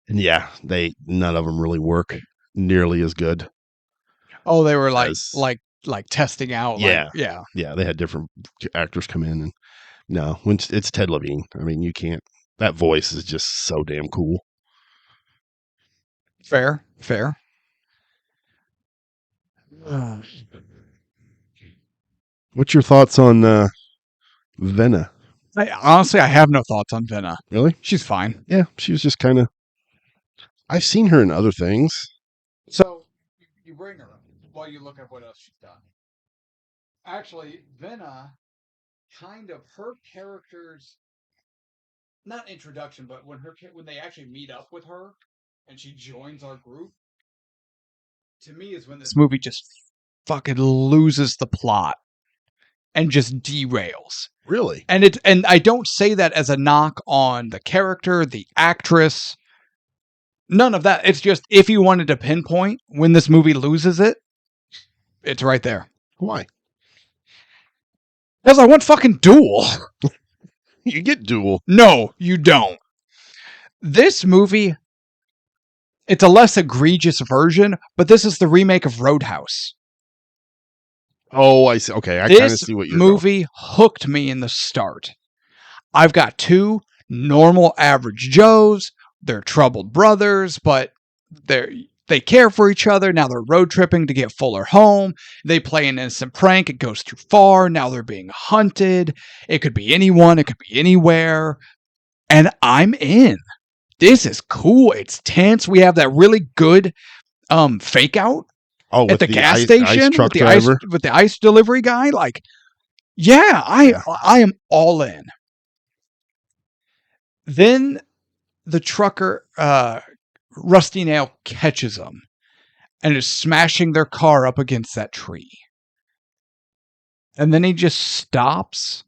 And yeah, none of them really work nearly as good. Oh, they were As- like testing out. Yeah. Yeah. Yeah, they had different actors come in, and no, when it's Ted Levine, I mean, you can't. That voice is just so damn cool. Fair. What's your thoughts on Venna? Honestly, I have no thoughts on Venna. Really? She's fine. Yeah, she was just kind of. I've seen her in other things. So you bring her up while you look at what else she's done. Actually, Venna, kind of her character's not introduction, but when they actually meet up with her and she joins our group, to me is when this movie just fucking loses the plot and just derails. Really? And I don't say that as a knock on the character, the actress, none of that. It's just if you wanted to pinpoint when this movie loses it, it's right there. Why? Because I want fucking Duel. You get Duel. No, you don't. This movie, it's a less egregious version, but this is the remake of Roadhouse. Oh, I see. Okay, I kind of This see what you're movie hooked me in the start. I've got two normal average Joes. They're troubled brothers, but they care for each other. Now they're road tripping to get Fuller home. They play an innocent prank. It goes too far. Now they're being hunted. It could be anyone. It could be anywhere. And I'm in. This is cool. It's tense. We have that really good fake out at the gas station truck driver. with the ice delivery guy. Like, yeah, I am all in. Then the trucker, Rusty Nail, catches them and is smashing their car up against that tree. And then he just stops.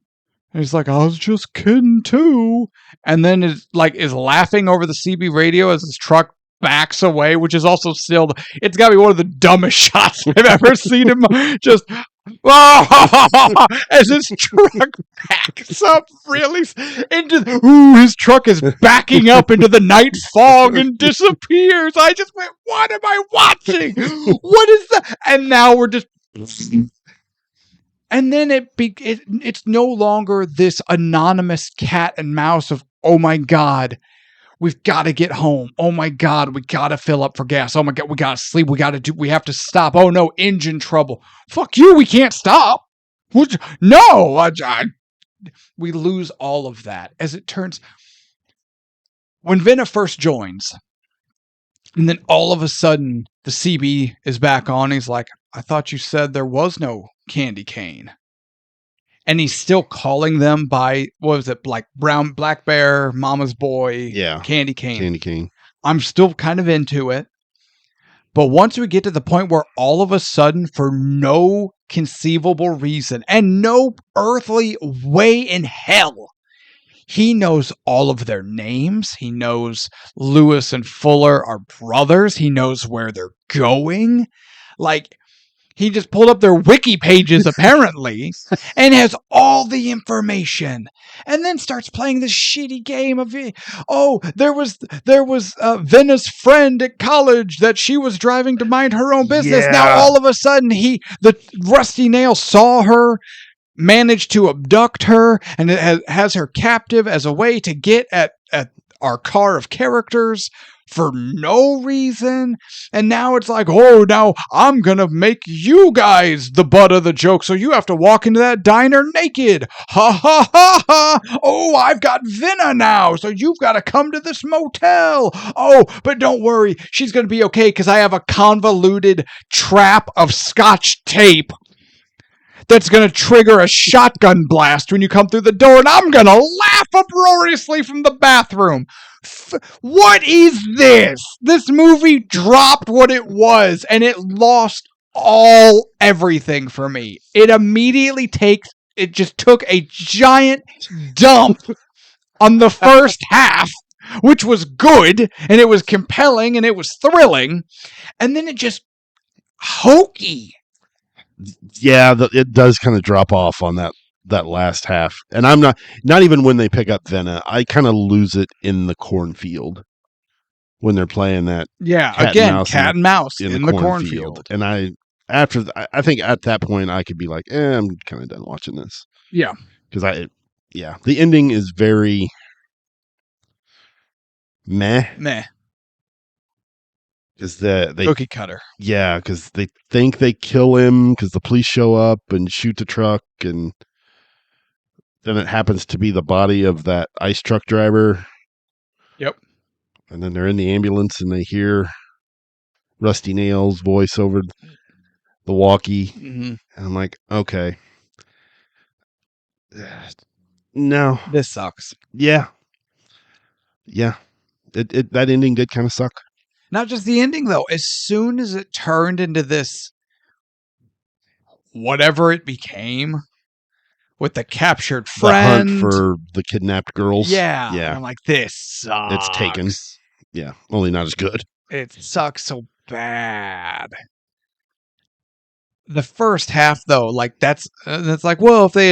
And he's like, I was just kidding too. And then is laughing over the CB radio as his truck backs away, which is also still, it's got to be one of the dumbest shots I've ever seen him. Just, as his truck backs up really into, his truck is backing up into the night fog and disappears. I just went, what am I watching? What is that? And now we're just... And then it's no longer this anonymous cat and mouse of, oh my God, we've got to get home. Oh my God, we got to fill up for gas. Oh my God, we got to sleep. We have to stop. Oh no, engine trouble. Fuck you, we can't stop. No, we lose all of that. As it turns, when Venna first joins, and then all of a sudden the CB is back on, he's like, I thought you said there was no candy cane. And he's still calling them by, what was it, like Black Bear, Mama's Boy, Candy Cane. Candy Cane. I'm still kind of into it. But once we get to the point where all of a sudden, for no conceivable reason and no earthly way in hell, he knows all of their names. He knows Lewis and Fuller are brothers. He knows where they're going. Like, he just pulled up their wiki pages, apparently, and has all the information. And then starts playing this shitty game of, there was Venna's friend at college that she was driving to mind her own business. Yeah. Now, all of a sudden, the Rusty Nail saw her, managed to abduct her, and it has her captive as a way to get at our car of characters for no reason. And now it's like, now I'm gonna make you guys the butt of the joke, so you have to walk into that diner naked. Ha ha ha ha. Oh, I've got Venna now, so you've got to come to this motel. Oh, but don't worry, she's gonna be okay because I have a convoluted trap of Scotch tape that's going to trigger a shotgun blast when you come through the door, and I'm going to laugh uproariously from the bathroom. What is this? This movie dropped what it was, and it lost everything for me. It just took a giant dump on the first half which was good, and it was compelling, and it was thrilling, and then it just hokey. Yeah, it does kind of drop off on that last half. And I'm not even when they pick up Venna, I kind of lose it in the cornfield when they're playing that Yeah, cat again, and mouse cat and mouse in in the the cornfield. cornfield. And I think at that point I could be like, I'm kind of done watching this. Yeah. Because the ending is very meh. Because they Cookie cutter. Yeah, because they think they kill him because the police show up and shoot the truck, and then it happens to be the body of that ice truck driver. Yep. And then they're in the ambulance and they hear Rusty Nail's voice over the walkie. Mm-hmm. And I'm like, okay. No. This sucks. Yeah. Yeah. That ending did kind of suck. Not just the ending, though. As soon as it turned into this, whatever it became, with the captured friend. The hunt for the kidnapped girls. Yeah. Yeah. I'm like, this sucks. It's taken. Yeah. Only not as good. It sucks so bad. The first half, though, like that's like, well, if they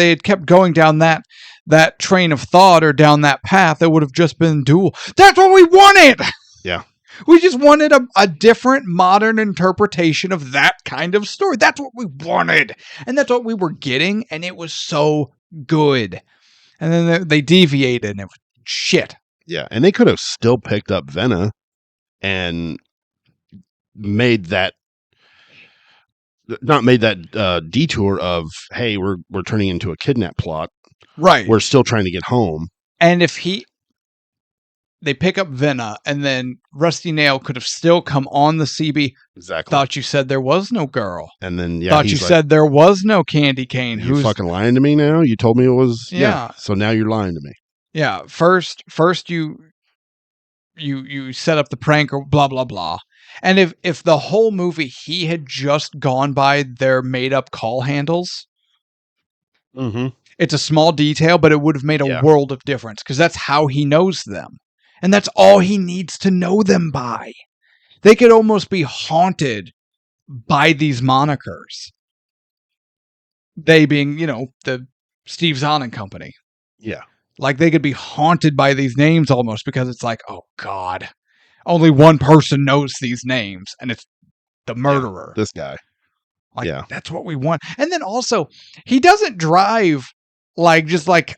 had kept going down that train of thought or down that path, it would have just been dual. That's what we wanted. Yeah. We just wanted a different modern interpretation of that kind of story. That's what we wanted. And that's what we were getting. And it was so good. And then they deviated and it was shit. Yeah. And they could have still picked up Venna and made that detour of, hey, we're turning into a kidnap plot. Right. We're still trying to get home. And if they pick up Venna, and then Rusty Nail could have still come on the CB. Exactly. Thought you said there was no girl. And then, thought you said there was no Candy Cane. You fucking lying to me now? You told me it was. Yeah. So now you're lying to me. Yeah. First you set up the prank or blah, blah, blah. And if the whole movie, he had just gone by their made up call handles. Mm-hmm. It's a small detail, but it would have made a world of difference because that's how he knows them. And that's all he needs to know them by. They could almost be haunted by these monikers. They being, the Steve Zahn and company. Yeah. Like they could be haunted by these names almost because it's like, oh God, only one person knows these names and it's the murderer. This guy. Like, that's what we want. And then also, he doesn't drive just like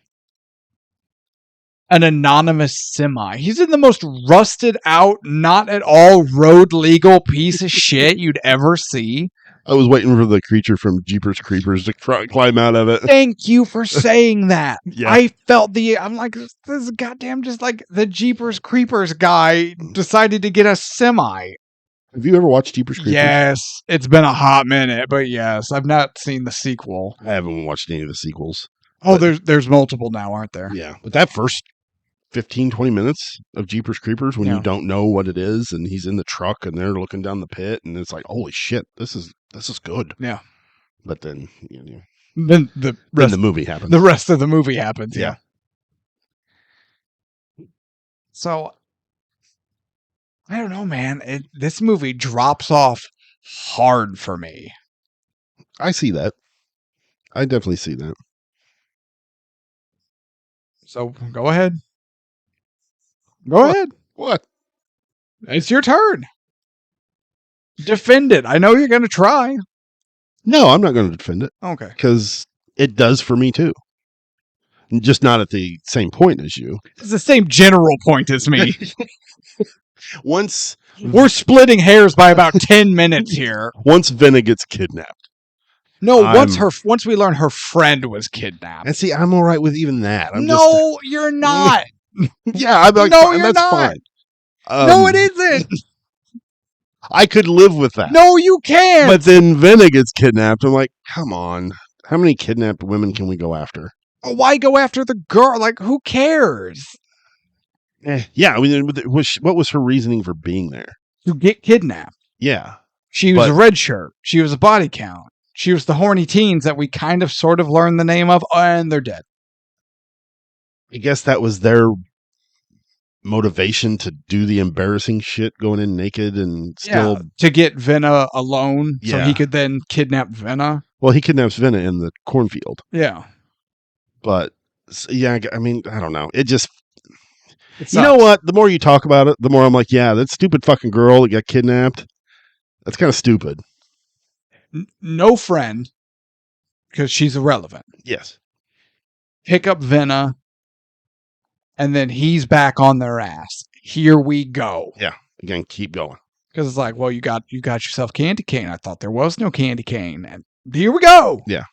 an anonymous semi. He's in the most rusted out, not at all road legal piece of shit you'd ever see. I was waiting for the creature from Jeepers Creepers to climb out of it. Thank you for saying that. Yeah. I felt I'm like, this is goddamn just like the Jeepers Creepers guy decided to get a semi. Have you ever watched Jeepers Creepers? Yes. It's been a hot minute, but yes. I've not seen the sequel. I haven't watched any of the sequels. Oh, there's multiple now, aren't there? Yeah. But that first 15, 20 minutes of Jeepers Creepers when you don't know what it is and he's in the truck and they're looking down the pit and it's like, holy shit, this is good. Yeah. But then then the movie happens. The rest of the movie happens. Yeah. So I don't know, man. This movie drops off hard for me. I see that. I definitely see that. So go ahead. Go ahead. What? It's your turn. Defend it. I know you're going to try. No, I'm not going to defend it. Okay. Because it does for me too. Just not at the same point as you. It's the same general point as me. Once we're splitting hairs by about 10 minutes here. Once Venna gets kidnapped. No, once we learn her friend was kidnapped. And see, I'm all right with even that. You're not. Yeah, I'm like, no, you're that's not. fine. No, it isn't. I could live with that. No, you can't. But then Venna gets kidnapped. I'm like, come on. How many kidnapped women can we go after? Why go after the girl? Like, who cares? Yeah, I mean, what was her reasoning for being there? To get kidnapped. Yeah. She was a red shirt. She was a body count. She was the horny teens that we kind of sort of learned the name of, and they're dead. I guess that was their motivation to do the embarrassing shit, going in naked and still. Yeah, to get Venna alone so Yeah. he could then kidnap Venna. Well, he kidnaps Venna in the cornfield, Yeah. but yeah, I mean, I don't know. It just. It You know sucks. what? The more you talk about it, the more I'm like, yeah, that stupid fucking girl that got kidnapped. That's kind of stupid. No friend, because she's irrelevant. Yes. Pick up Venna, and then he's back on their ass. Here we go. Yeah. Again, keep going. Because it's like, well, you got yourself candy cane. I thought there was no candy cane, and here we go. Yeah.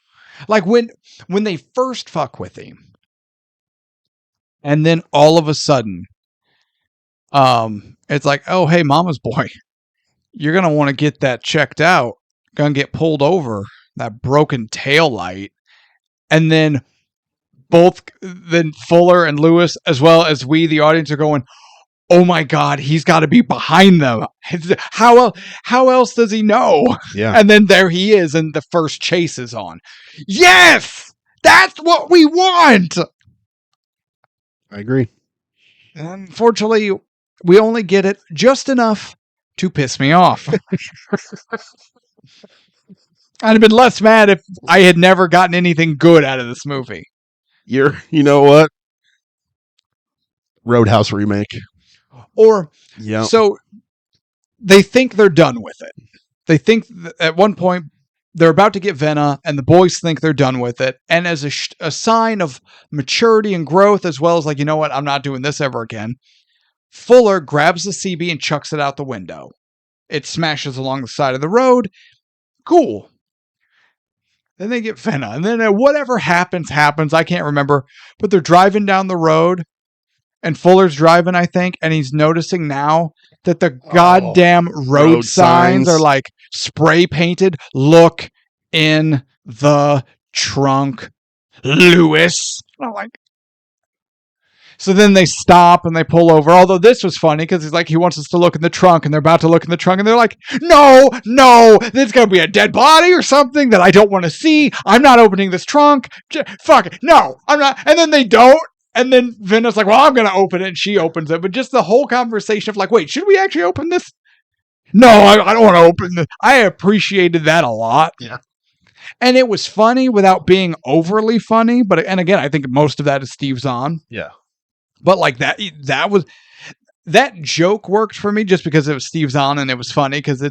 Like when they first fuck with him, and then all of a sudden, it's like, oh, hey, mama's boy, you're gonna want to get that checked out. Gonna get pulled over, that broken tail light, and then then Fuller and Lewis, as well as we, the audience, are going, oh my God, he's got to be behind them. How else does he know? Yeah. And then there he is, and the first chase is on. Yes! That's what we want! I agree. Unfortunately, we only get it just enough to piss me off. I'd have been less mad if I had never gotten anything good out of this movie. You know what? Roadhouse remake. Or, Yeah. so they think they're done with it. They think at one point they're about to get Venna, and the boys think they're done with it. And as a sign of maturity and growth, as well as like, you know what, I'm not doing this ever again, Fuller grabs the CB and chucks it out the window. It smashes along the side of the road. Cool. Then they get Venna, and then whatever happens. I can't remember, but they're driving down the road, and Fuller's driving, I think, and he's noticing now that the goddamn road signs are like spray painted. Look in the trunk, Lewis. I'm like, so then they stop and they pull over. Although this was funny because he's like, he wants us to look in the trunk, and they're about to look in the trunk, and they're like, no, there's going to be a dead body or something that I don't want to see. I'm not opening this trunk. Fuck it. No, I'm not. And then they don't. And then Venna's like, well, I'm going to open it. And she opens it. But just the whole conversation of like, wait, should we actually open this? No, I don't want to open this. I appreciated that a lot. Yeah. And it was funny without being overly funny. And again, I think most of that is Steve Zahn. Yeah. But like that joke worked for me just because it was Steve Zahn and it was funny because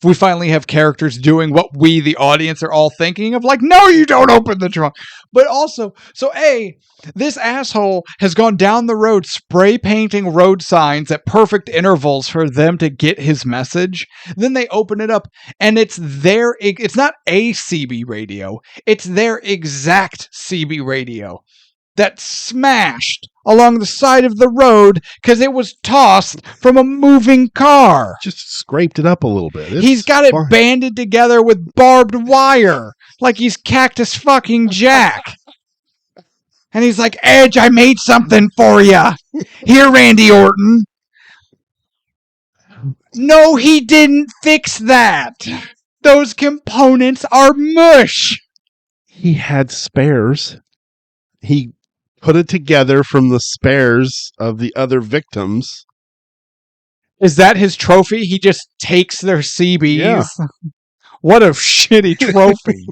we finally have characters doing what we, the audience, are all thinking of, like, no, you don't open the trunk. But also, this asshole has gone down the road spray painting road signs at perfect intervals for them to get his message. Then they open it up and it's not a CB radio. It's their exact CB radio that smashed along the side of the road because it was tossed from a moving car. Just scraped it up a little bit. He's got it banded together with barbed wire like he's Cactus fucking Jack. And he's like, Edge, I made something for you. Here, Randy Orton. No, he didn't fix that. Those components are mush. He had spares. He put it together from the spares of the other victims. Is that his trophy? He just takes their CBs? Yeah. What a shitty trophy.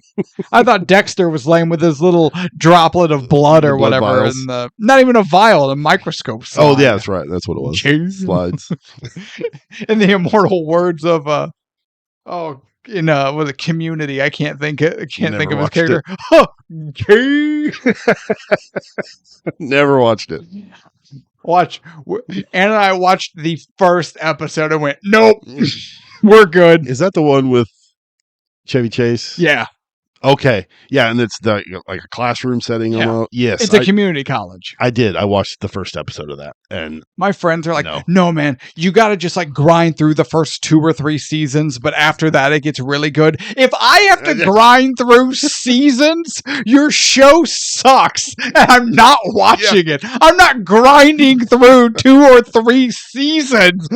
I thought Dexter was laying with his little droplet of blood or blood whatever. vials. Not even a vial, a microscope slide. Oh, yeah, that's right. That's what it was. Jeez. Slides. In the immortal words of, with a Community, I can't think of his character. Huh, gay. Never watched it. Ann and I watched the first episode and went, nope, we're good. Is that the one with Chevy Chase? Yeah. Okay. Yeah, and it's like a classroom setting. Yeah. Yes. It's a community college. I did. I watched the first episode of that. And my friends are like, no, man, you got to just like grind through the first 2 or 3 seasons, but after that, it gets really good. If I have to grind through seasons, your show sucks, and I'm not watching it. I'm not grinding through 2 or 3 seasons.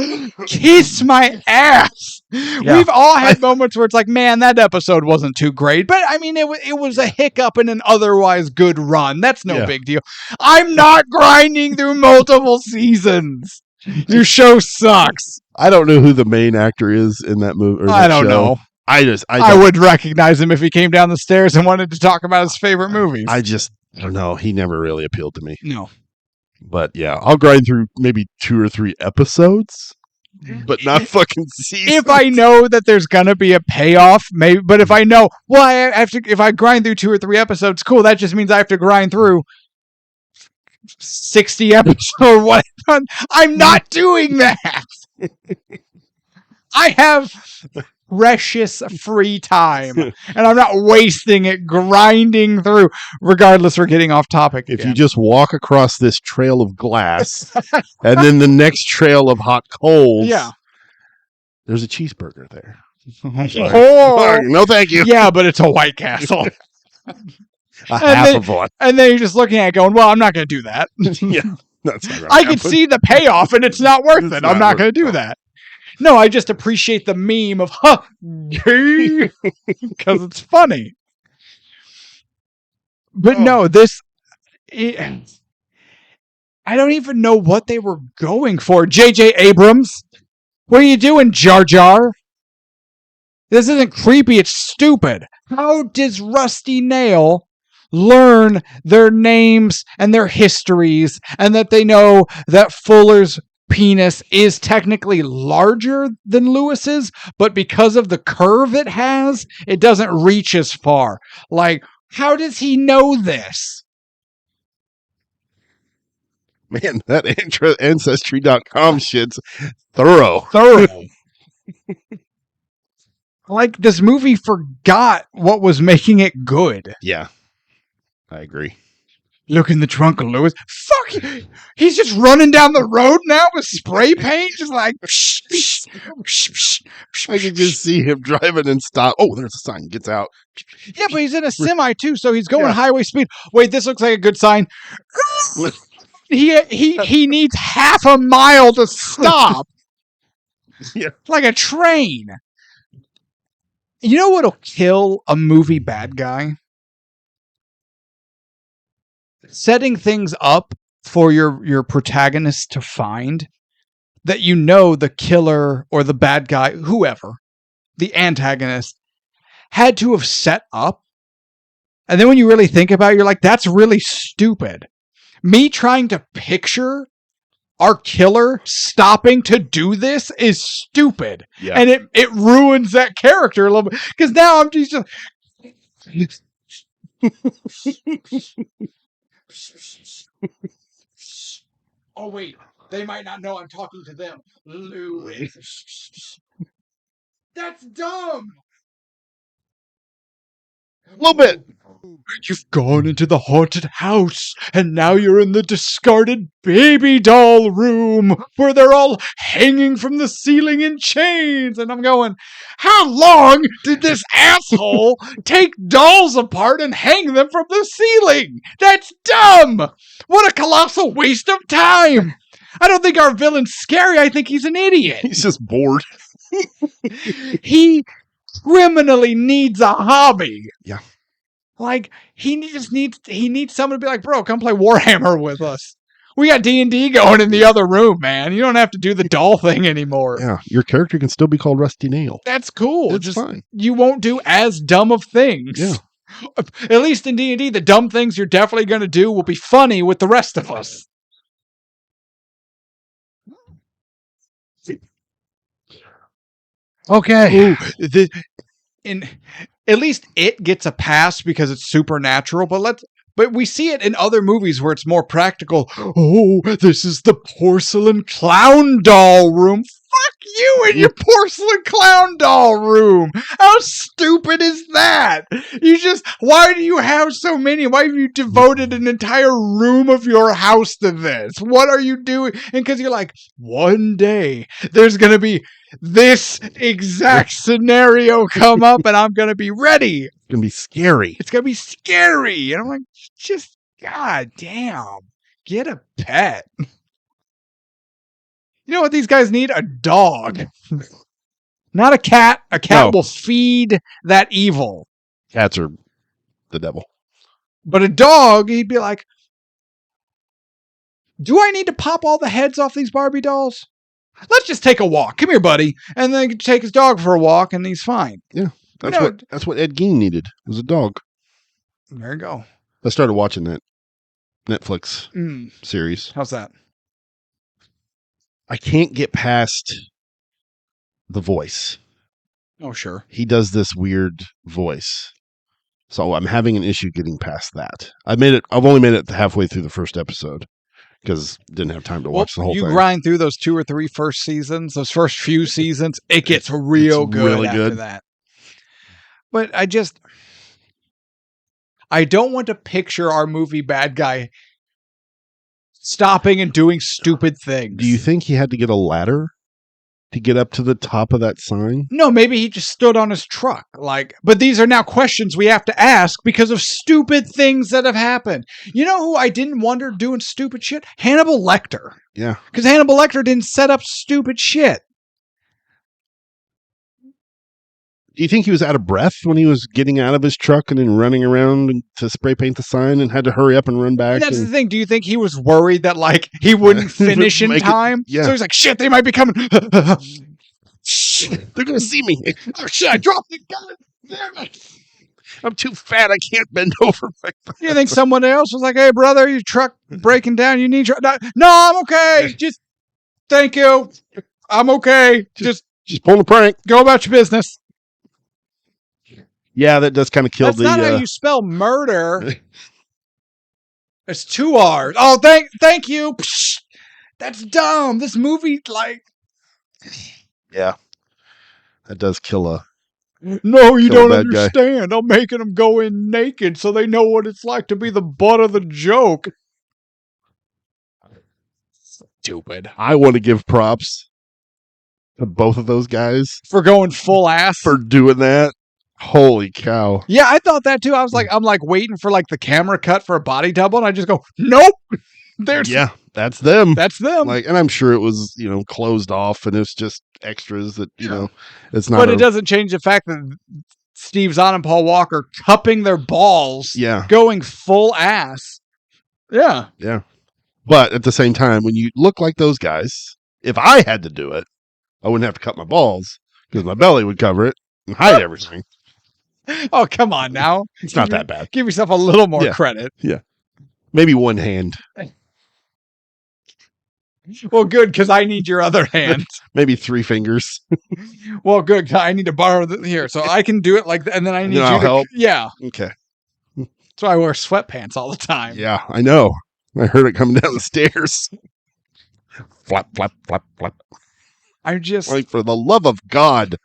Kiss my ass. We've all had moments where it's like, man, that episode wasn't too great. But I mean, it was a hiccup in an otherwise good run. That's no big deal. I'm not grinding through multiple seasons. Your show sucks. I don't know who the main actor is in that movie. I don't know. I would recognize him if he came down the stairs and wanted to talk about his favorite movies. I don't know. He never really appealed to me. No. But yeah, I'll grind through maybe 2 or 3 episodes, but not fucking seasons. If I know that there's gonna be a payoff, maybe. But if I know, well, I have to. If I grind through 2 or 3 episodes, cool. That just means I have to grind through 60 episodes or what? I'm not doing that. I have precious free time, and I'm not wasting it grinding through. Regardless, we're getting off topic. If you just walk across this trail of glass, and then the next trail of hot coals, there's a cheeseburger there. Oh, no, thank you. Yeah, but it's a White Castle. Half of one. And then you're just looking at it going, well, I'm not going to do that. Yeah, that's not I can see the payoff, and it's not worth it. I'm not going to do that. No, I just appreciate the meme of, gay, because it's funny. But no, I don't even know what they were going for. J.J. Abrams, what are you doing, Jar Jar? This isn't creepy, it's stupid. How does Rusty Nail learn their names and their histories, and that they know that Fuller's penis is technically larger than Lewis's, but because of the curve it has, it doesn't reach as far? Like, how does he know this? Man, that Ancestry.com shit's thorough. Like, this movie forgot what was making it good. Yeah, I agree. Look in the trunk of Lewis. Fuck! He's just running down the road now with spray paint, just like. I can just see him driving and stop. Oh, there's a sign. Gets out. Yeah, but he's in a semi too, so he's going highway speed. Wait, this looks like a good sign. He needs half a mile to stop. Yeah, like a train. You know what'll kill a movie bad guy? Setting things up for your protagonist to find that you know the killer or the bad guy, whoever, the antagonist, had to have set up. And then when you really think about it, you're like, that's really stupid. Me trying to picture our killer stopping to do this is stupid. Yeah. And it ruins that character a little bit. Because now I'm just... Oh, wait. They might not know I'm talking to them. Lewis. That's dumb. A little bit. You've gone into the haunted house, and now you're in the discarded baby doll room, where they're all hanging from the ceiling in chains. And I'm going, how long did this asshole take dolls apart and hang them from the ceiling? That's dumb! What a colossal waste of time! I don't think our villain's scary. I think he's an idiot. He's just bored. He criminally needs a hobby. Yeah. Like, he needs someone to be like, bro, come play Warhammer with us. We got D&D going in the other room, man. You don't have to do the doll thing anymore. Yeah, your character can still be called Rusty Nail. That's cool. It's fine. You won't do as dumb of things. Yeah. At least in D&D, the dumb things you're definitely going to do will be funny with the rest of us. Okay. Ooh, at least it gets a pass because it's supernatural, but we see it in other movies where it's more practical. Oh, this is the porcelain clown doll room. Fuck you and your porcelain clown doll room. How stupid is that? Why do you have so many? Why have you devoted an entire room of your house to this? What are you doing? And because you're like, one day there's going to be this exact scenario come up and I'm going to be ready. It's going to be scary. It's going to be scary. And I'm like, just, god damn, get a pet. You know what these guys need? A dog. Not a cat. A cat No. will feed that evil. Cats are the devil. But a dog, he'd be like, do I need to pop all the heads off these Barbie dolls? Let's just take a walk. Come here, buddy. And then take his dog for a walk, and he's fine. Yeah, that's what Ed Gein needed. Was a dog. There you go. I started watching that Netflix series. How's that? I can't get past the voice. Oh, sure. He does this weird voice. So I'm having an issue getting past that. I've only made it halfway through the first episode because didn't have time to watch the whole thing. You grind through those 2 or 3 first seasons, those first few seasons, it gets real good really after good. that. But I don't want to picture our movie bad guy stopping and doing stupid things. Do you think he had to get a ladder to get up to the top of that sign? No, maybe he just stood on his truck. But these are now questions we have to ask because of stupid things that have happened. You know who I didn't wonder doing stupid shit? Hannibal Lecter. Yeah. Because Hannibal Lecter didn't set up stupid shit. Do you think he was out of breath when he was getting out of his truck and then running around to spray paint the sign and had to hurry up and run back? That's the thing. Do you think he was worried that he wouldn't finish in time? Yeah. So he's like, shit, they might be coming. Shit, they're going to see me. Oh, shit, I dropped the gun. Damn it. I'm too fat. I can't bend over. You think someone else was like, hey, brother, your truck breaking down. You need your... No, I'm okay. Just thank you. I'm okay. Just pull the prank. Go about your business. Yeah, that does kind of kill That's not how you spell murder. It's 2 R's. Oh, thank you. Psh, that's dumb. This movie, Yeah. That does kill a... No, you kill don't a bad understand. I'm making them go in naked so they know what it's like to be the butt of the joke. Stupid. I want to give props to both of those guys For going full ass. for doing that. Holy cow. Yeah, I thought that too. I was like, I'm waiting for the camera cut for a body double, and I just go, nope. Yeah, that's them. That's them. And I'm sure it was, closed off and it's just extras that, it's not. But it doesn't change the fact that Steve Zahn and Paul Walker cupping their balls, going full ass. Yeah. Yeah. But at the same time, when you look like those guys, if I had to do it, I wouldn't have to cut my balls because my belly would cover it and hide everything. Oh, come on now. It's not that bad. Give yourself a little more credit. Yeah. Maybe one hand. Well, good, because I need your other hand. Maybe 3 fingers. Well, good. I need to borrow here. So I can do it like that, and then I need you to help. Yeah. Okay. That's why I wear sweatpants all the time. Yeah, I know. I heard it coming down the stairs. Flap, flap, flap, flap. I'm just... Like, for the love of God,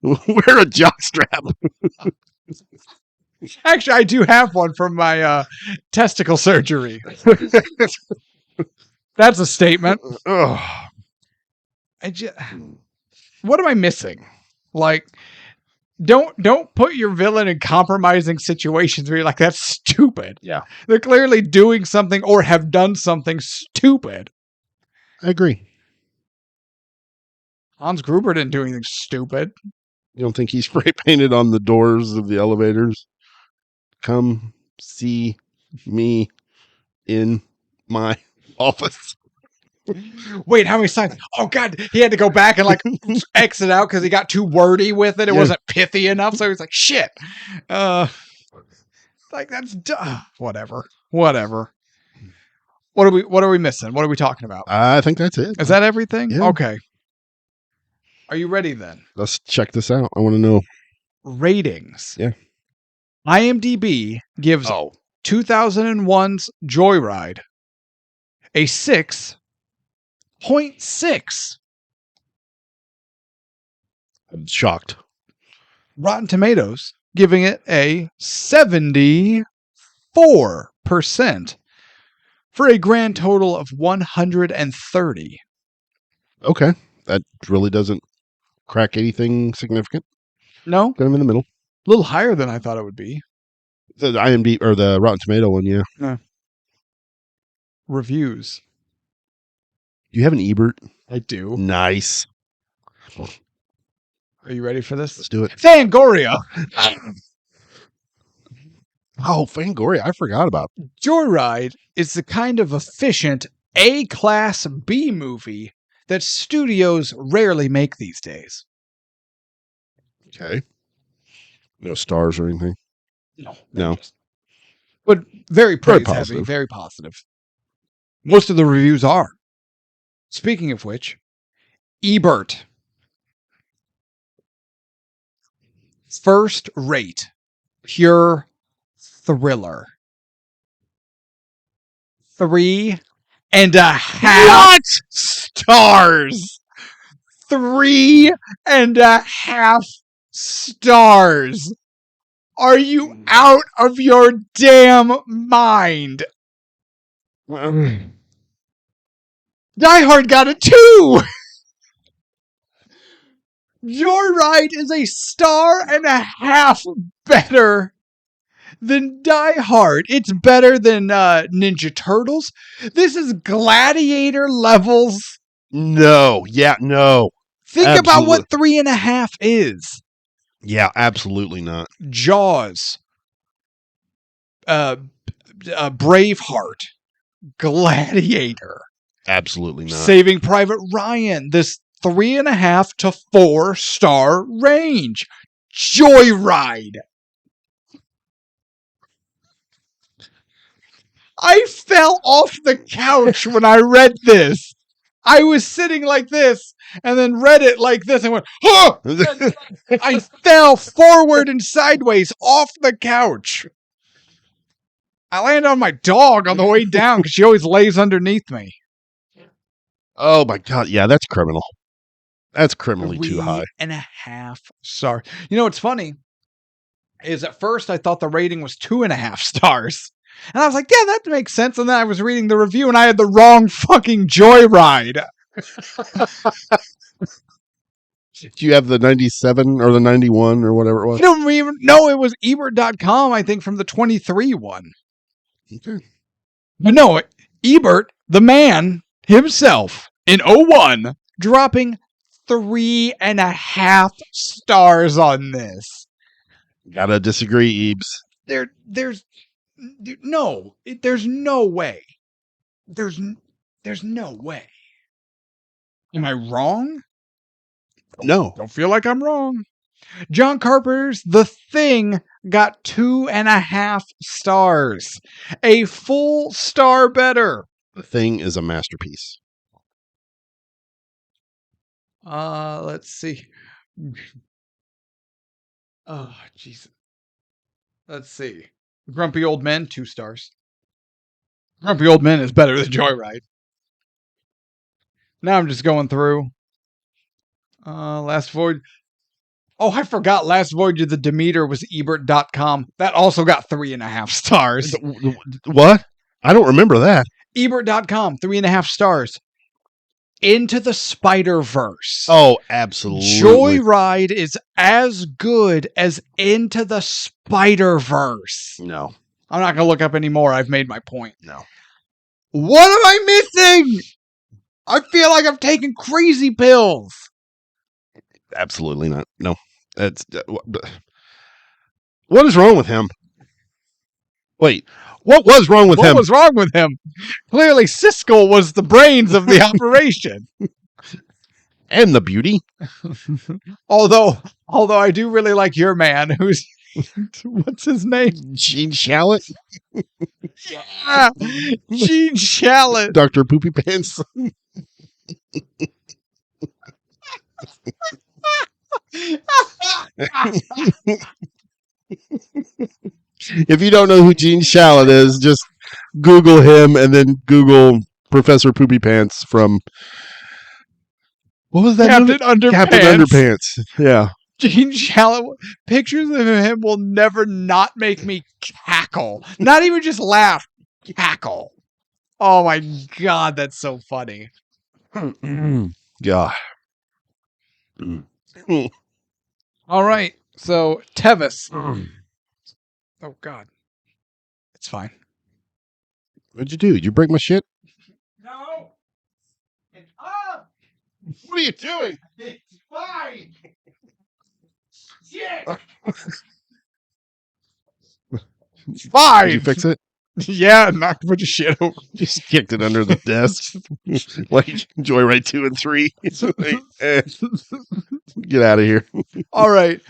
wear a jockstrap. Actually, I do have one from my testicle surgery. That's a statement. Oh. What am I missing? Don't put your villain in compromising situations where you're like, that's stupid. Yeah. They're clearly doing something or have done something stupid. I agree. Hans Gruber didn't do anything stupid. You don't think he spray painted on the doors of the elevators? Come see me in my office. Wait, how many signs? Oh God, he had to go back and exit out because he got too wordy with it. It wasn't pithy enough, so he was like, "Shit." That's whatever. What are we missing? What are we talking about? I think that's it. Is that everything? Yeah. Okay. Are you ready then? Let's check this out. I want to know ratings. Yeah. IMDb gives 2001's Joyride a 6.6. I'm shocked. Rotten Tomatoes giving it a 74% for a grand total of 130. Okay. That really doesn't crack anything significant. No? Kind of in the middle. A little higher than I thought it would be. The IMDb or the Rotten Tomato one, yeah. Reviews. Do you have an Ebert? I do. Nice. Are you ready for this? Let's do it. Fangoria. Oh, Fangoria. I forgot about it. Joyride is the kind of efficient A-class B movie that studios rarely make these days. Okay. No stars or anything. No. But very praise heavy, positive. very positive. Most of the reviews are. Speaking of which, Ebert. First rate. Pure thriller. 3.5 stars. 3.5 stars. Are you out of your damn mind? Die Hard got it too. Joyride is a 1.5 stars better than Die Hard. It's better than Ninja Turtles. This is Gladiator levels. No. Yeah, no. Think about what 3.5 is. Yeah, absolutely not. Jaws. Braveheart. Gladiator. Absolutely not. Saving Private Ryan. This 3.5 to 4 star range. Joyride. I fell off the couch when I read this. I was sitting like this and then read it like this and went, huh! I fell forward and sideways off the couch. I landed on my dog on the way down because she always lays underneath me. Oh my God. Yeah, that's criminal. That's criminally too high. 3.5 stars. You know what's funny is at first I thought the rating was 2.5 stars. And I was like, yeah, that makes sense. And then I was reading the review and I had the wrong fucking Joyride. Do you have the 97 or the 91 or whatever it was? I don't even know it was Ebert.com, I think, from the 23 one. Okay. But no, Ebert, the man himself, in 01, dropping 3.5 stars on this. Gotta disagree, Ebes. There's no way. There's no way. Am I wrong? No. Don't feel like I'm wrong. John Carpenter's The Thing got 2.5 stars. A full star better. The Thing is a masterpiece. Let's see. Oh, Jesus. Let's see. Grumpy Old Men, 2 stars. Grumpy Old Men is better than Joyride. Now I'm just going through. Last Voyage. Oh, I forgot Last Voyage of the Demeter was Ebert.com. That also got 3.5 stars. What? I don't remember that. Ebert.com, 3.5 stars. Into the Spider-Verse. Oh, absolutely. Joyride is as good as Into the Spider-Verse. No. I'm not going to look up anymore. I've made my point. No. What am I missing? I feel like I'm taking crazy pills. Absolutely not. No. That's what is wrong with him? Wait, what was wrong with him? What was wrong with him? Clearly, Siskel was the brains of the operation. And the beauty. Although I do really like your man, who's what's his name? Gene Shalit. Yeah, Gene Shalit. Dr. Poopy Pants. If you don't know who Gene Shalit is, just Google him and then Google Professor Poopy Pants from what was that? Captain Underpants. Captain Underpants. Yeah. Gene Shalit. Pictures of him will never not make me cackle. Not even just laugh. Cackle. Oh my God, that's so funny. God. All right. So, Tevis. Oh, God. It's fine. What'd you do? Did you break my shit? No. It's up. What are you doing? It's fine. Fine. Did you fix it? Yeah, knocked a bunch of shit over. Just kicked it under the desk. Like Joyride 2 and 3. It's like, get out of here. All right.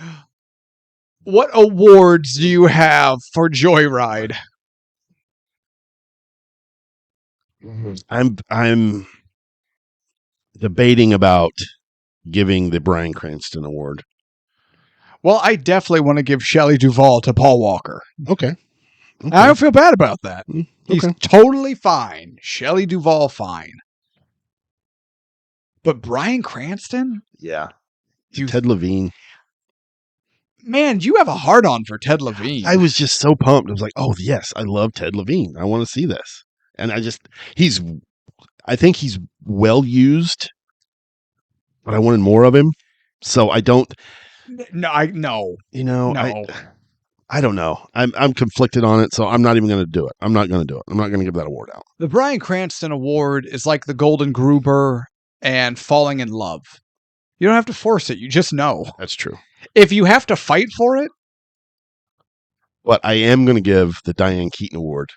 What awards do you have for Joyride? I'm debating about giving the Bryan Cranston Award. Well, I definitely want to give Shelley Duvall to Paul Walker. Okay. I don't feel bad about that. He's Okay. totally fine. Shelley Duvall, fine. But Bryan Cranston? Yeah. Ted Levine. Man, you have a hard on for Ted Levine. I was just so pumped. I was like, oh, yes, I love Ted Levine. I want to see this. And I think he's well used, but I wanted more of him. So I don't. No. You know, No. I don't know. I'm conflicted on it, so I'm not even going to do it. I'm not going to do it. I'm not going to give that award out. The Bryan Cranston Award is like the Golden Gruber and Falling in Love. You don't have to force it. You just know. That's true. If you have to fight for it. But I am going to give the Diane Keaton Award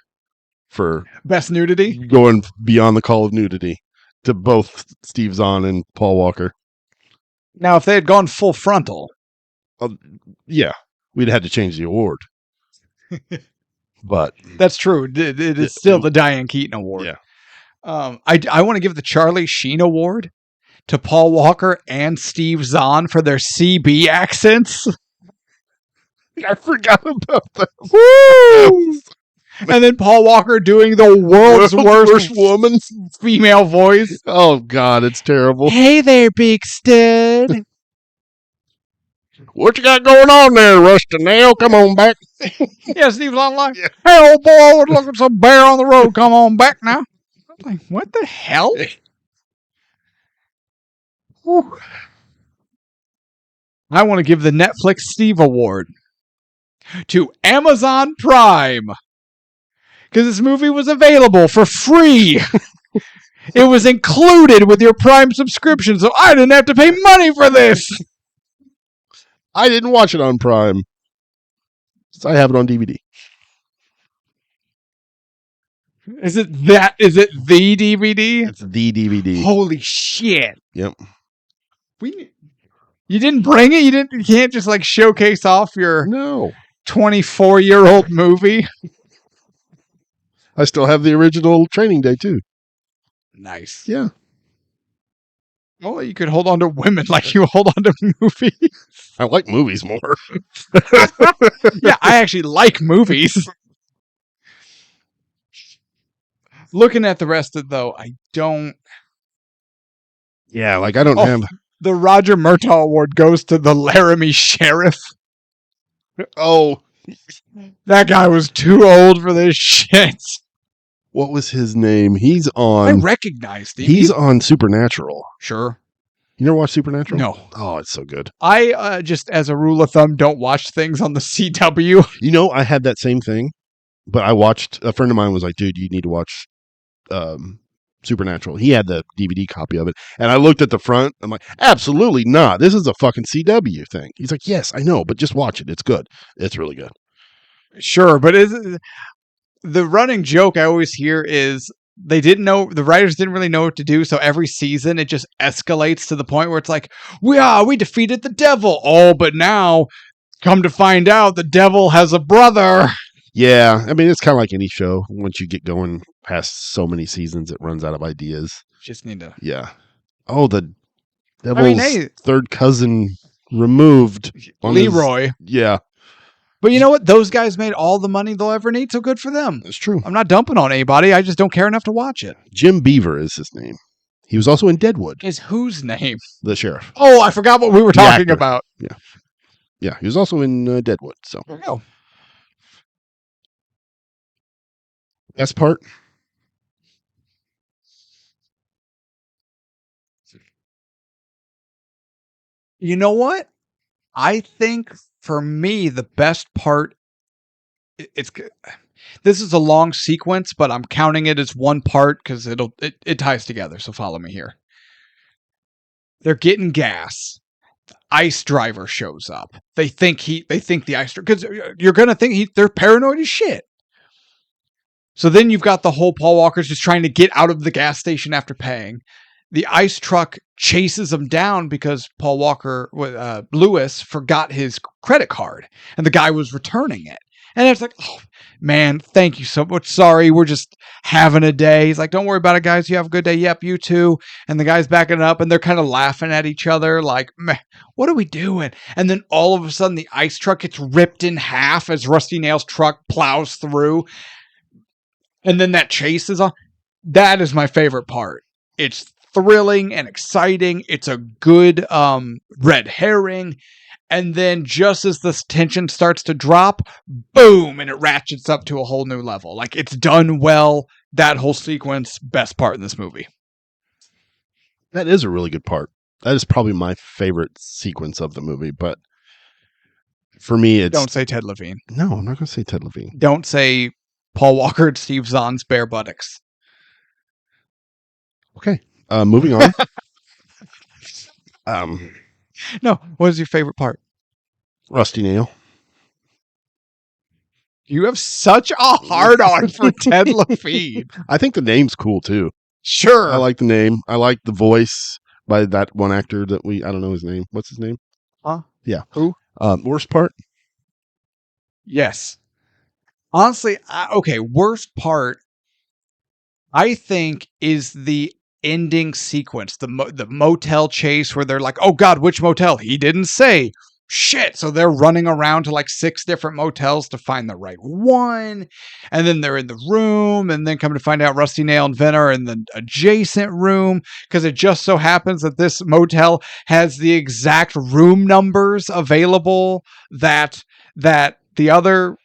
for Best nudity? Going beyond the call of nudity to both Steve Zahn and Paul Walker. Now, if they had gone full frontal. Yeah, we'd had to change the award. But that's true. It is still the Diane Keaton Award. Yeah. I want to give the Charlie Sheen Award to Paul Walker and Steve Zahn for their CB accents. I forgot about that. Woo! And then Paul Walker doing the world's worst woman female voice. Oh, God, it's terrible. Hey there, big stud. What you got going on there, Rusty Nail? Come on back. Yeah, Steve Zahn like, hey, old boy, I was looking at some bear on the road. Come on back now. I'm like, what the hell? Whew. I want to give the Netflix Steve Award to Amazon Prime because this movie was available for free. It was included with your Prime subscription, so I didn't have to pay money for this. I didn't watch it on Prime. I have it on DVD. Is it the DVD? It's the DVD. Holy shit. Yep. You didn't bring it? You can't just like showcase off your 24-year-old movie? I still have the original Training Day too. Nice. Yeah. Well, you could hold on to women like you hold on to movies. I like movies more. Yeah, I actually like movies. Looking at the rest of it, though, I don't. Yeah, like I don't have. The Roger Murtaugh Award goes to the Laramie Sheriff. Oh. That guy was too old for this shit. What was his name? He's on. I recognized him. He's on Supernatural. Sure. You never watched Supernatural? No. Oh, it's so good. I just, as a rule of thumb, don't watch things on the CW. You know, I had that same thing, but I watched. A friend of mine was like, "Dude, you need to watch Supernatural." He had the DVD copy of it, and I looked at the front. I'm like, "Absolutely not. This is a fucking CW thing." He's like, "Yes, I know, but just watch it. It's good. It's really good." Sure, but the running joke I always hear is the writers didn't really know what to do, so every season it just escalates to the point where it's like, we defeated the devil. Oh, but now, come to find out, the devil has a brother. Yeah, I mean, it's kind of like any show. Once you get going past so many seasons, it runs out of ideas. Just need to. Yeah. Oh, the devil's third cousin removed. Leroy. Yeah. But you know what? Those guys made all the money they'll ever need, so good for them. That's true. I'm not dumping on anybody. I just don't care enough to watch it. Jim Beaver is his name. He was also in Deadwood. Is whose name? The sheriff. Oh, I forgot what we were talking about. Yeah. Yeah, he was also in Deadwood. So there you go. Best part? You know what? I think for me, the best part, this is a long sequence, but I'm counting it as one part because it ties together. So follow me here. They're getting gas. ice driver shows up. They think the ice driver, because you're gonna think they're paranoid as shit. So then you've got the whole Paul Walker's just trying to get out of the gas station after paying. The ice truck chases him down because Paul Walker, Lewis, forgot his credit card and the guy was returning it. And it's like, oh, man, thank you so much. Sorry, we're just having a day. He's like, don't worry about it, guys. You have a good day. Yep, you too. And the guy's backing up and they're kind of laughing at each other like, meh, what are we doing? And then all of a sudden the ice truck gets ripped in half as Rusty Nail's truck plows through. And then that chase is on. That is my favorite part. It's thrilling and exciting. It's a good red herring. And then just as the tension starts to drop, boom, and it ratchets up to a whole new level. Like, it's done well. That whole sequence, best part in this movie. That is a really good part. That is probably my favorite sequence of the movie. But for me, it's... Don't say Ted Levine. No, I'm not going to say Ted Levine. Don't say Paul Walker and Steve Zahn's bare buttocks. Okay. Moving on. No, what is your favorite part? Rusty Nail. You have such a hard-on for Ted Levine. I think the name's cool, too. Sure. I like the name. I like the voice by that one actor that I don't know his name. What's his name? Huh? Yeah. Who? Worst part? Yes. Honestly, worst part, I think, is the ending sequence, the motel chase where they're like, oh God, which motel? He didn't say. Shit. So they're running around to like 6 different motels to find the right one. And then they're in the room, and then come to find out Rusty Nail and Vin are in the adjacent room, because it just so happens that this motel has the exact room numbers available that the other...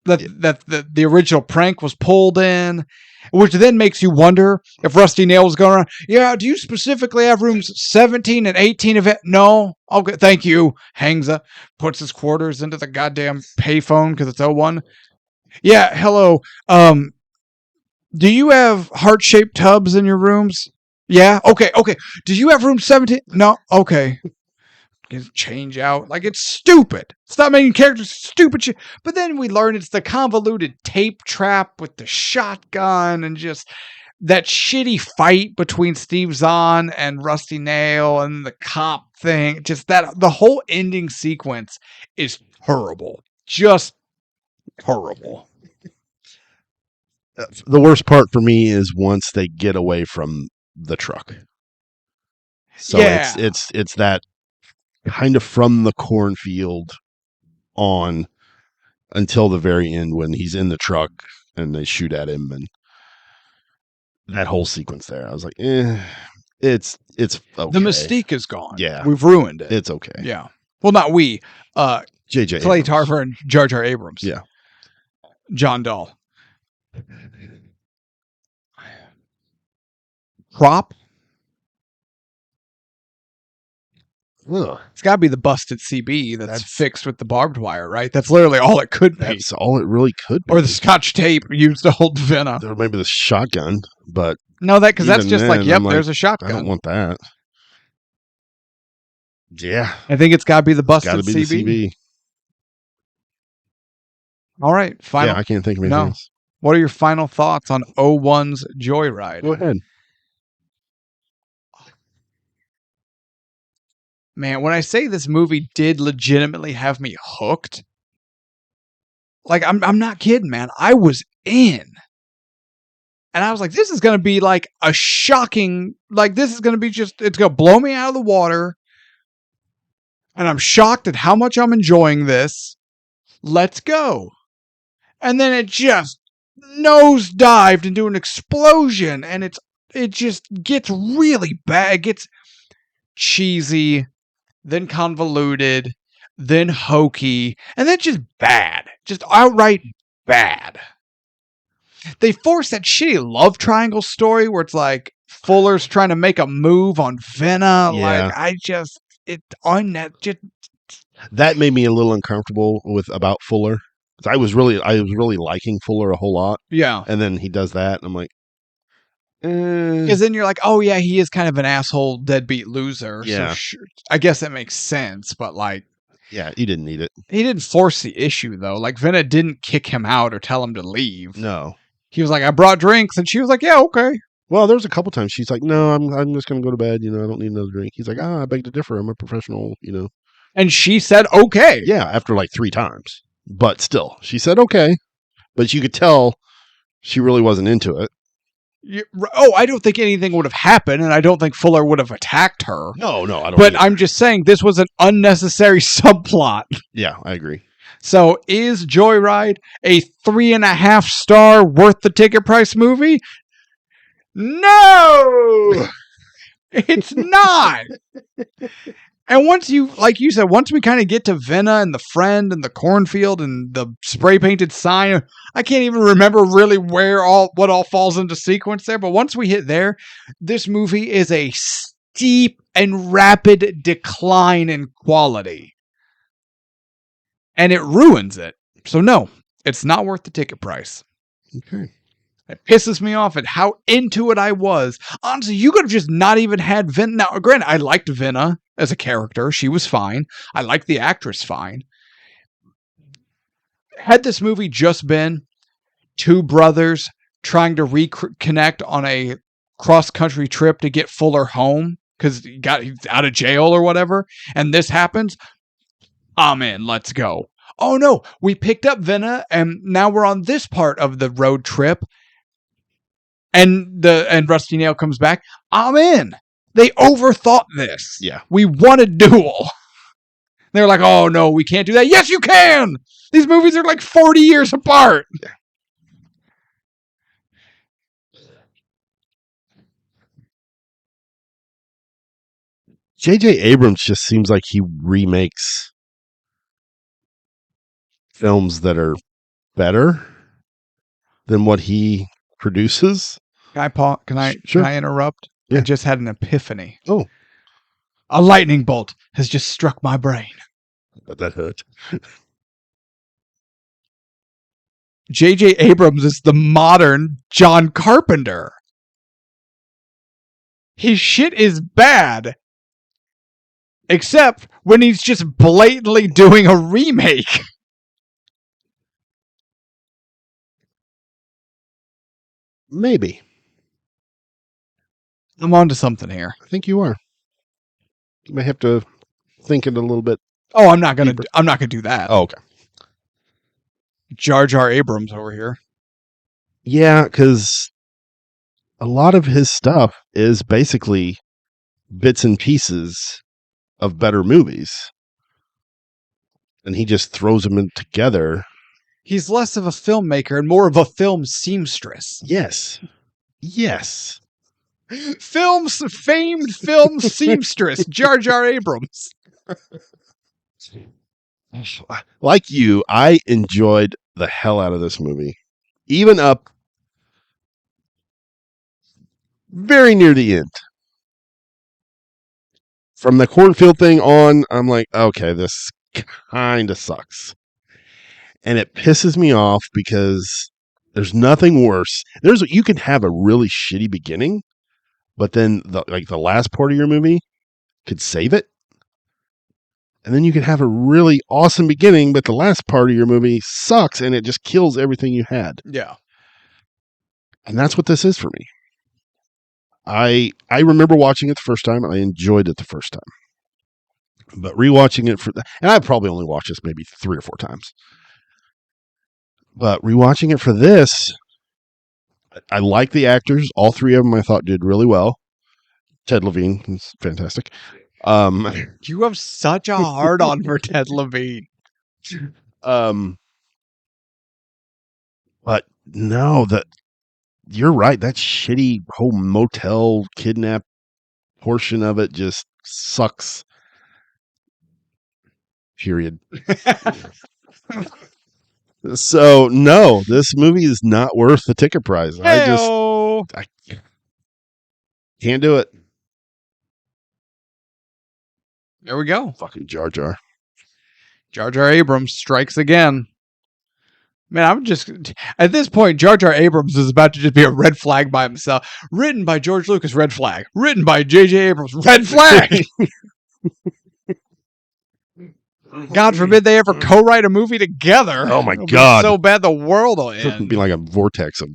That the original prank was pulled in, which then makes you wonder if Rusty Nail was going around. Yeah, do you specifically have rooms 17 and 18 of it? No. Okay, thank you. Hangs up, puts his quarters into the goddamn payphone because it's 01. Yeah, hello. Do you have heart-shaped tubs in your rooms? Yeah. Okay. Do you have room 17? No. Okay. Change out. Like, it's stupid. Stop making characters stupid shit. But then we learn it's the convoluted tape trap with the shotgun and just that shitty fight between Steve Zahn and Rusty Nail and the cop thing. Just that the whole ending sequence is horrible. Just horrible. The worst part for me is once they get away from the truck. So yeah. it's that kind of from the cornfield on until the very end when he's in the truck and they shoot at him, and that whole sequence there. I was like, it's okay. The mystique is gone. Yeah. We've ruined it. It's okay. Yeah. Well, not we. J.J. Clay Abrams. Tarver and Jar Jar Abrams. Yeah. John Dahl. Prop? Ugh. It's got to be the busted CB that's fixed with the barbed wire, right? That's literally all it could be. That's all it really could be. Or the scotch tape used to hold Venna. Or maybe the shotgun, but... No, because that's just then, like, yep, like, there's a shotgun. I don't want that. Yeah. I think it's got to be the busted Got to be CB. the CB. All right, final. Yeah, I can't think of anything else. What are your final thoughts on 01's Joyride? Go ahead. Man, when I say this movie did legitimately have me hooked, like, I'm not kidding, man. I was in. And I was like, this is going to be like a shocking, like, this is going to be just, it's going to blow me out of the water. And I'm shocked at how much I'm enjoying this. Let's go. And then it just nosedived into an explosion. And it just gets really bad. It gets cheesy, then convoluted, then hokey, and then just bad. Just outright bad. They force that shitty love triangle story where it's like Fuller's trying to make a move on Venna. Yeah. Like, that made me a little uncomfortable about Fuller. I was really liking Fuller a whole lot. Yeah. And then he does that, and I'm like, Because then you're like, oh yeah, he is kind of an asshole, deadbeat loser. Yeah. So sure, I guess that makes sense. But like, Yeah, you didn't need it. he didn't force the issue though. Like Venna didn't kick him out or tell him to leave. No. He was like, I brought drinks, and she was like, yeah, okay. Well, there was a couple times she's like, no, I'm just going to go to bed. I don't need another drink. He's like, I beg to differ. I'm a professional, And she said, okay. Yeah, after like 3 times. But still, she said, okay. But you could tell she really wasn't into it. I don't think anything would have happened, and I don't think Fuller would have attacked her. No, I don't. But I'm just saying this was an unnecessary subplot. Yeah, I agree. So is Joyride a 3.5 star worth the ticket price movie? No, it's not. And once like you said, once we kind of get to Venna and the friend and the cornfield and the spray painted sign, I can't even remember really what all falls into sequence there. But once we hit there, this movie is a steep and rapid decline in quality. And it ruins it. So no, it's not worth the ticket price. Okay. It pisses me off at how into it I was. Honestly, you could have just not even had Venna. Now, granted, I liked Venna as a character. She was fine. I liked the actress fine. Had this movie just been 2 brothers trying to reconnect on a cross-country trip to get Fuller home because he's out of jail or whatever, and this happens, I'm in. Let's go. Oh no, we picked up Venna, and now we're on this part of the road trip. And Rusty Nail comes back. I'm in. They overthought this. Yeah. We want a duel. They're like, oh no, we can't do that. Yes, you can. These movies are like 40 years apart. Yeah. J.J. Abrams just seems like he remakes films that are better than what he produces. Can I interrupt? Yeah. I just had an epiphany. Oh. A lightning bolt has just struck my brain. But that hurt. J.J. Abrams is the modern John Carpenter. His shit is bad. Except when he's just blatantly doing a remake. Maybe. I'm onto something here. I think you are. You may have to think it a little bit. Oh, I'm not gonna do that. Oh, okay. Jar Jar Abrams over here. Yeah, because a lot of his stuff is basically bits and pieces of better movies. And he just throws them in together. He's less of a filmmaker and more of a film seamstress. Yes. Yes. Famed film seamstress, Jar Jar Abrams. Like you, I enjoyed the hell out of this movie. Even up very near the end. From the cornfield thing on, I'm like, okay, this kind of sucks. And it pisses me off because there's nothing worse. You can have a really shitty beginning, but then the last part of your movie could save it. And then you could have a really awesome beginning, but the last part of your movie sucks and it just kills everything you had. Yeah. And that's what this is for me. I remember watching it the first time and I enjoyed it the first time. But rewatching it and I've probably only watched this maybe 3 or 4 times. But rewatching it for this, I like the actors. All 3 of them I thought did really well. Ted Levine is fantastic. You have such a hard on for Ted Levine. But no, you're right. That shitty whole motel kidnap portion of it just sucks. Period. So no, this movie is not worth the ticket price. I can't do it. There we go. Fucking Jar Jar. Jar Jar Abrams strikes again. Man, I'm just at this point. Jar Jar Abrams is about to just be a red flag by himself. Written by George Lucas, red flag. Written by J.J. Abrams, red flag. God forbid they ever co-write a movie together. Oh my It'll be God. so bad the world will It'd end. be like a vortex of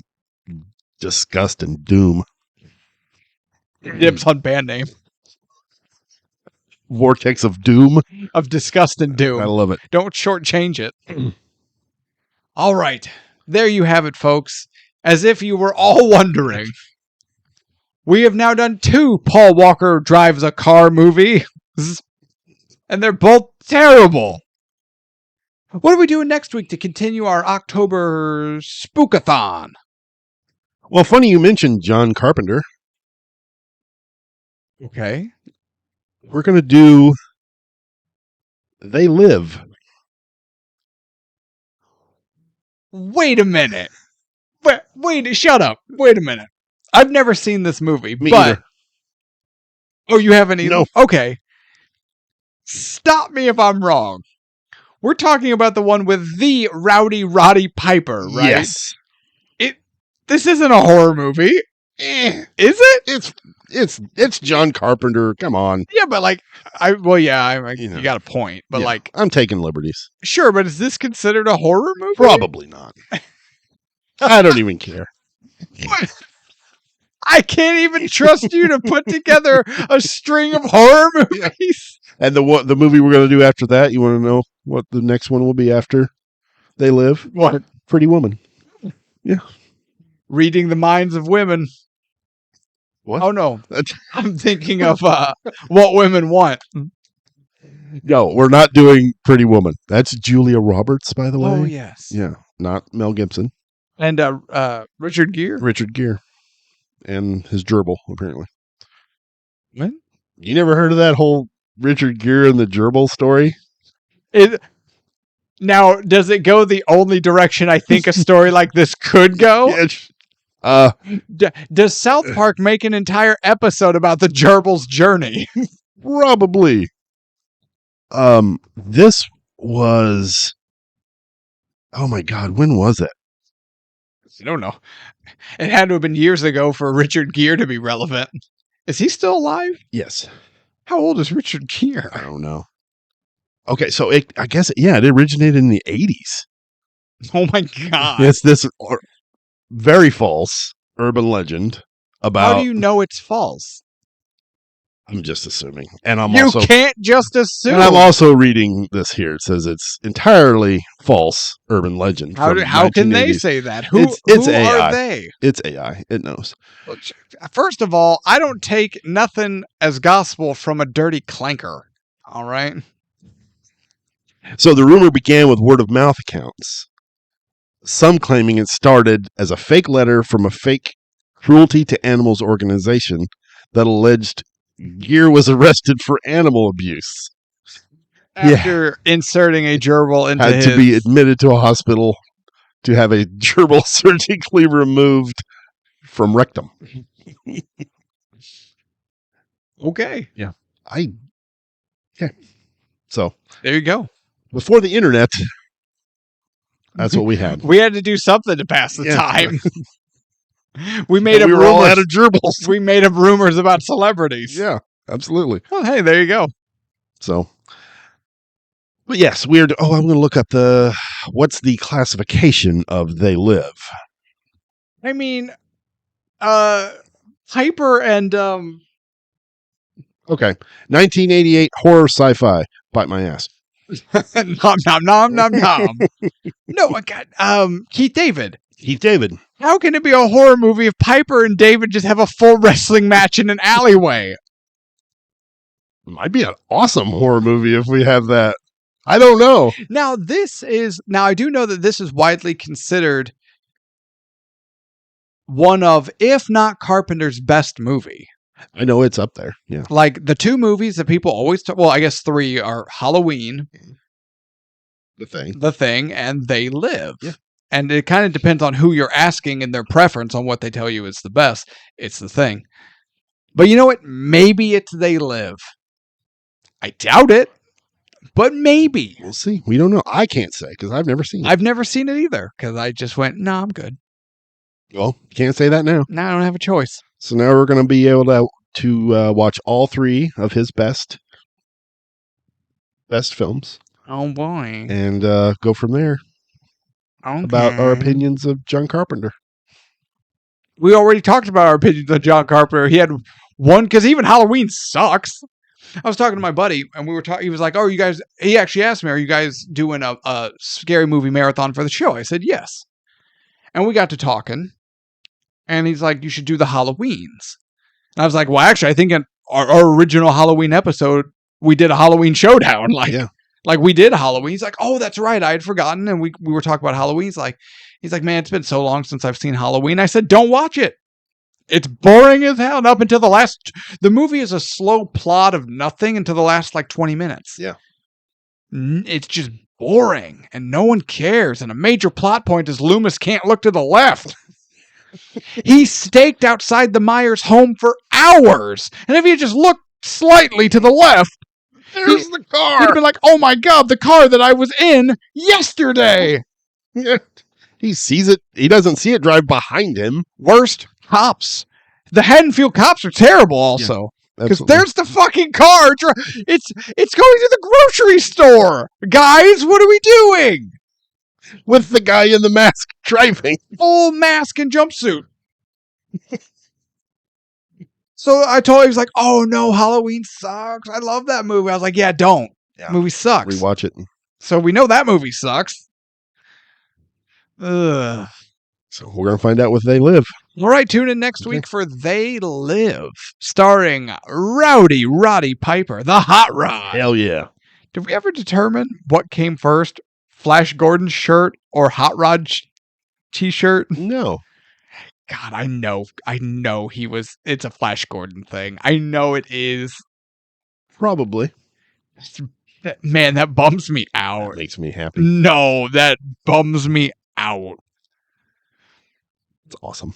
disgust and doom. Dibs on band name Vortex of doom. of disgust and doom. I love it. Don't shortchange it. All right. There you have it, folks. As if you were all wondering, we have now done 2 Paul Walker Drives a Car movies, and they're both terrible. What are we doing next week to continue our October spookathon? Well, funny you mentioned John Carpenter. Okay. We're going to do They Live. Wait a minute. Wait, shut up. Wait a minute. I've never seen this movie, Me but... either. Oh, you haven't either? No. Okay. Stop me if I'm wrong. We're talking about the one with the Rowdy Roddy Piper, right? Yes. This isn't a horror movie. Is it? It's John Carpenter. Come on. Yeah, but like, you got a point. But Yeah, like, I'm taking liberties. sure, but is this considered a horror movie? Probably not. I don't even care. What? I can't even trust you to put together a string of horror movies. And the movie we're going to do after that, you want to know what the next one will be after They Live? What? Pretty Woman. Yeah. Reading the minds of women. What? Oh no, I'm thinking of What Women Want. No, we're not doing Pretty Woman. That's Julia Roberts, by the way. Oh yes. Yeah, not Mel Gibson. And Richard Gere. Richard Gere. And his gerbil, apparently. What? You never heard of that whole Richard Gere and the gerbil story? Now, does it go the only direction I think a story like this could go? Does South Park make an entire episode about the gerbil's journey? Probably. This was... Oh my God, when was it? I don't know. It had to have been years ago for Richard Gere to be relevant. Is he still alive? Yes. How old is Richard Gere? I don't know. Okay, so it originated in the 80s. Oh my God. It's this very false urban legend about... How do you know it's false? I'm just assuming. And You can't just assume. And I'm also reading this here. It says it's entirely false urban legend. How can they say that? Who AI. are they? It's AI. It knows. First of all, I don't take nothing as gospel from a dirty clanker. All right? So the rumor began with word of mouth accounts. Some claiming it started as a fake letter from a fake cruelty to animals organization that alleged Gere was arrested for animal abuse. After inserting a gerbil into Had to be admitted to a hospital to have a gerbil surgically removed from rectum. Okay. Yeah. So there you go. Before the internet, that's what we had. We had to do something to pass the time. We were all out of gerbils. We made up rumors about celebrities. Yeah, absolutely. Well, hey, there you go. So, but yes, weird. Oh, I'm going to look up what's the classification of They Live. I mean, Hyper and Okay, 1988 horror sci-fi. Bite my ass. nom nom nom nom nom. No, I got Keith David. Keith David. How can it be a horror movie if Piper and David just have a full wrestling match in an alleyway? Might be an awesome horror movie if we have that. I don't know. Now I do know that this is widely considered one of, if not Carpenter's best movie. I know it's up there. Yeah. Like the 2 movies that people always well, I guess 3 are Halloween, The Thing, and They Live. Yeah. And it kind of depends on who you're asking and their preference on what they tell you is the best. It's The Thing. But you know what? Maybe it's They Live. I doubt it, but maybe. We'll see. We don't know. I can't say because I've never seen it. I've never seen it either because I just went, no, I'm good. Well, can't say that now. Now I don't have a choice. So now we're going to be able to watch all 3 of his best films. Oh boy. And go from there Okay. about our opinions of John Carpenter. We already talked about our opinions of John Carpenter. He had one, because even Halloween sucks. I was talking to my buddy, and we were talking. He was like, "Oh, you guys?" He actually asked me, "Are you guys doing a scary movie marathon for the show?" I said, "Yes." And we got to talking, and he's like, "You should do the Halloweens." And I was like, "Well, actually, I think in our original Halloween episode, we did a Halloween showdown. Like we did Halloween." He's like, "Oh, that's right. I had forgotten." And we were talking about Halloween. He's like, "Man, it's been so long since I've seen Halloween." I said, "Don't watch it. It's boring as hell." And up until the movie is a slow plot of nothing until the last like 20 minutes. Yeah. It's just boring and no one cares. And a major plot point is Loomis can't look to the left. He staked outside the Myers home for hours. And if he just looked slightly to the left, there's the car. He'd be like, "Oh my God, the car that I was in yesterday." Yeah. He sees it. He doesn't see it drive behind him. Worst cops. The Haddonfield cops are terrible also. Because there's the fucking car. It's going to the grocery store. Guys, what are we doing? With the guy in the mask driving. Full mask and jumpsuit. So I told him, he was like, "Oh no, Halloween sucks. I love that movie." I was like, "Yeah, don't. Yeah. Movie sucks." Rewatch it. So we know that movie sucks. Ugh. So we're going to find out what They Live. All right, tune in next week for They Live, starring Rowdy Roddy Piper, the Hot Rod. Hell yeah. Did we ever determine what came first, Flash Gordon's shirt or Hot Rod t-shirt? No. God, I know it's a Flash Gordon thing. I know it is. Probably. Man, that bums me out. That makes me happy. No, that bums me out. It's awesome.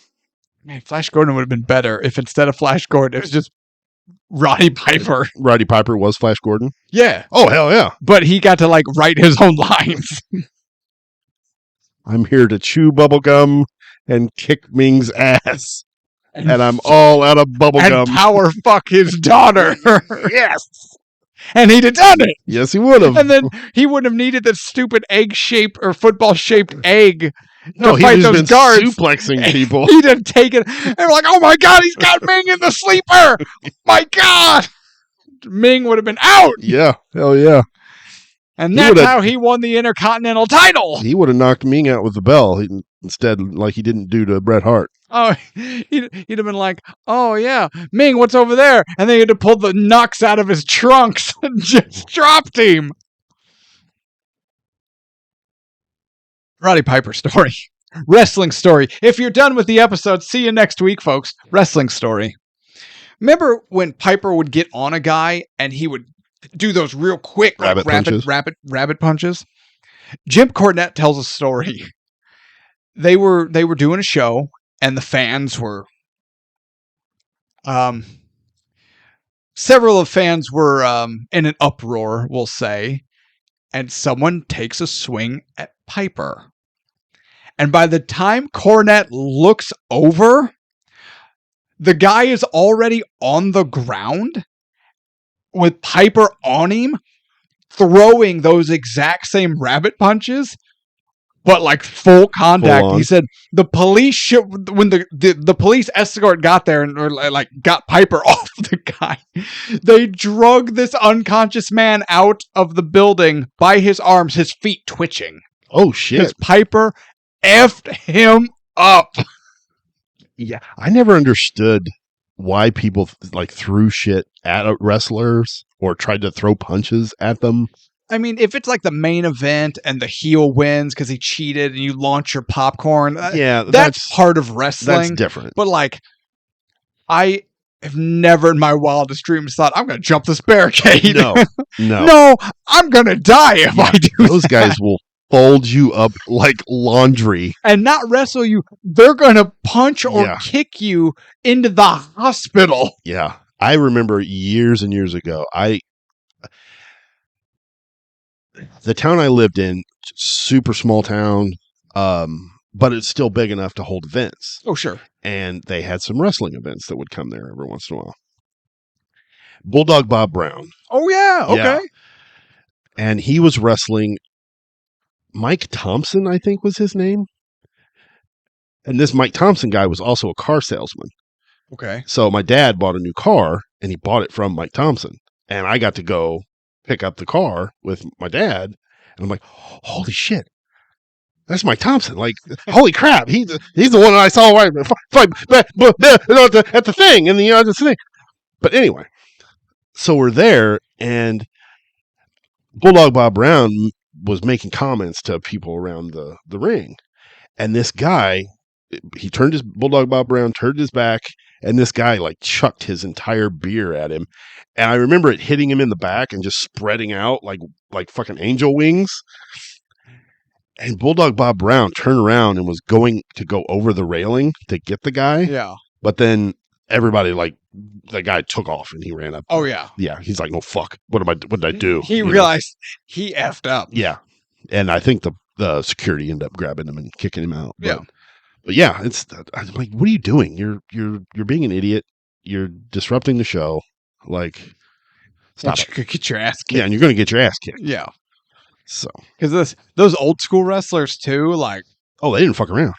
Man, Flash Gordon would have been better if instead of Flash Gordon, it was just Roddy Piper. Roddy Piper was Flash Gordon? Yeah. Oh, hell yeah. But he got to, write his own lines. I'm here to chew bubblegum and kick Ming's ass. And I'm all out of bubblegum. And power fuck his daughter. Yes. And he'd have done it. Yes, he would have. And then he wouldn't have needed that stupid egg-shaped or football-shaped egg to fight those been guards. Suplexing people. He'd have taken. And we're like, "Oh my God, he's got Ming in the sleeper. My God." Ming would have been out. Yeah. Hell yeah. And that's how he won the Intercontinental title. He would have knocked Ming out with the bell instead, like he didn't do to Bret Hart. Oh, he'd have been like, "Oh yeah, Ming, what's over there?" And then he had to pull the knucks out of his trunks and just dropped him. Roddy Piper story. Wrestling story. If you're done with the episode, see you next week, folks. Wrestling story. Remember when Piper would get on a guy and he would do those real quick rabbit punches? Jim Cornette tells a story. They were doing a show and the fans were several of fans were in an uproar, we'll say, and someone takes a swing at Piper. And by the time Cornette looks over, the guy is already on the ground with Piper on him, throwing those exact same rabbit punches, but full contact. He said the police when the police escort got there and got Piper off the guy, they drug this unconscious man out of the building by his arms, his feet twitching. Oh shit! Because Piper effed him up. Yeah, I never understood why people threw shit at wrestlers or tried to throw punches at them. I mean, if it's the main event and the heel wins because he cheated and you launch your popcorn, yeah, that's part of wrestling. That's different. But I have never in my wildest dreams thought I'm going to jump this barricade. No, I'm going to die if I do. Those guys will fold you up like laundry and not wrestle you. They're going to punch or kick you into the hospital. Yeah. I remember years and years ago, the town I lived in, super small town, but it's still big enough to hold events. Oh, sure. And they had some wrestling events that would come there every once in a while. Bulldog Bob Brown. Oh, yeah. Okay. Yeah. And he was wrestling Mike Thompson, I think was his name. And this Mike Thompson guy was also a car salesman. Okay. So my dad bought a new car, and he bought it from Mike Thompson. And I got to go pick up the car with my dad. And I'm like, holy shit. That's Mike Thompson. Like, holy crap. He's the one that I saw right at the thing. And the thing. But anyway, so we're there, and Bulldog Bob Brown was making comments to people around the ring. And this guy, he turned his Bulldog Bob Brown, turned his back, and this guy like chucked his entire beer at him. And I remember it hitting him in the back and just spreading out like fucking angel wings. And Bulldog Bob Brown turned around and was going to go over the railing to get the guy. Yeah. But then everybody, like, the guy took off and he ran up. Oh, yeah. Yeah. He's like, no, fuck. What did I do? He realized he effed up. Yeah. And I think the security ended up grabbing him and kicking him out. Yeah. But yeah, I'm like, what are you doing? You're being an idiot. You're disrupting the show. Like, stop it. You could get your ass kicked. Yeah, and you're going to get your ass kicked. Yeah. So. Because those old school wrestlers, too, like. Oh, they didn't fuck around.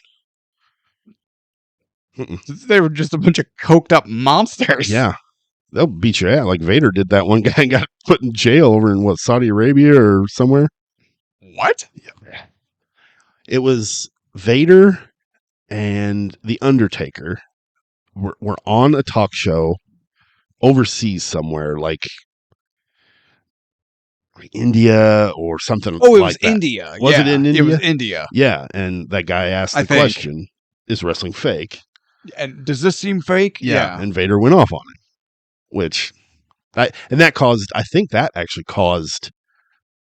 They were just a bunch of coked up monsters. Yeah. They'll beat your ass. Like Vader did that one guy and got put in jail over in, Saudi Arabia or somewhere? What? Yeah. It was Vader and The Undertaker were on a talk show overseas somewhere, like India or something. Oh, it like was that. India. Was it in India? It was India. Yeah, and that guy asked the question, is wrestling fake? And does this seem fake? Yeah. And Vader went off on it, which, I think that actually caused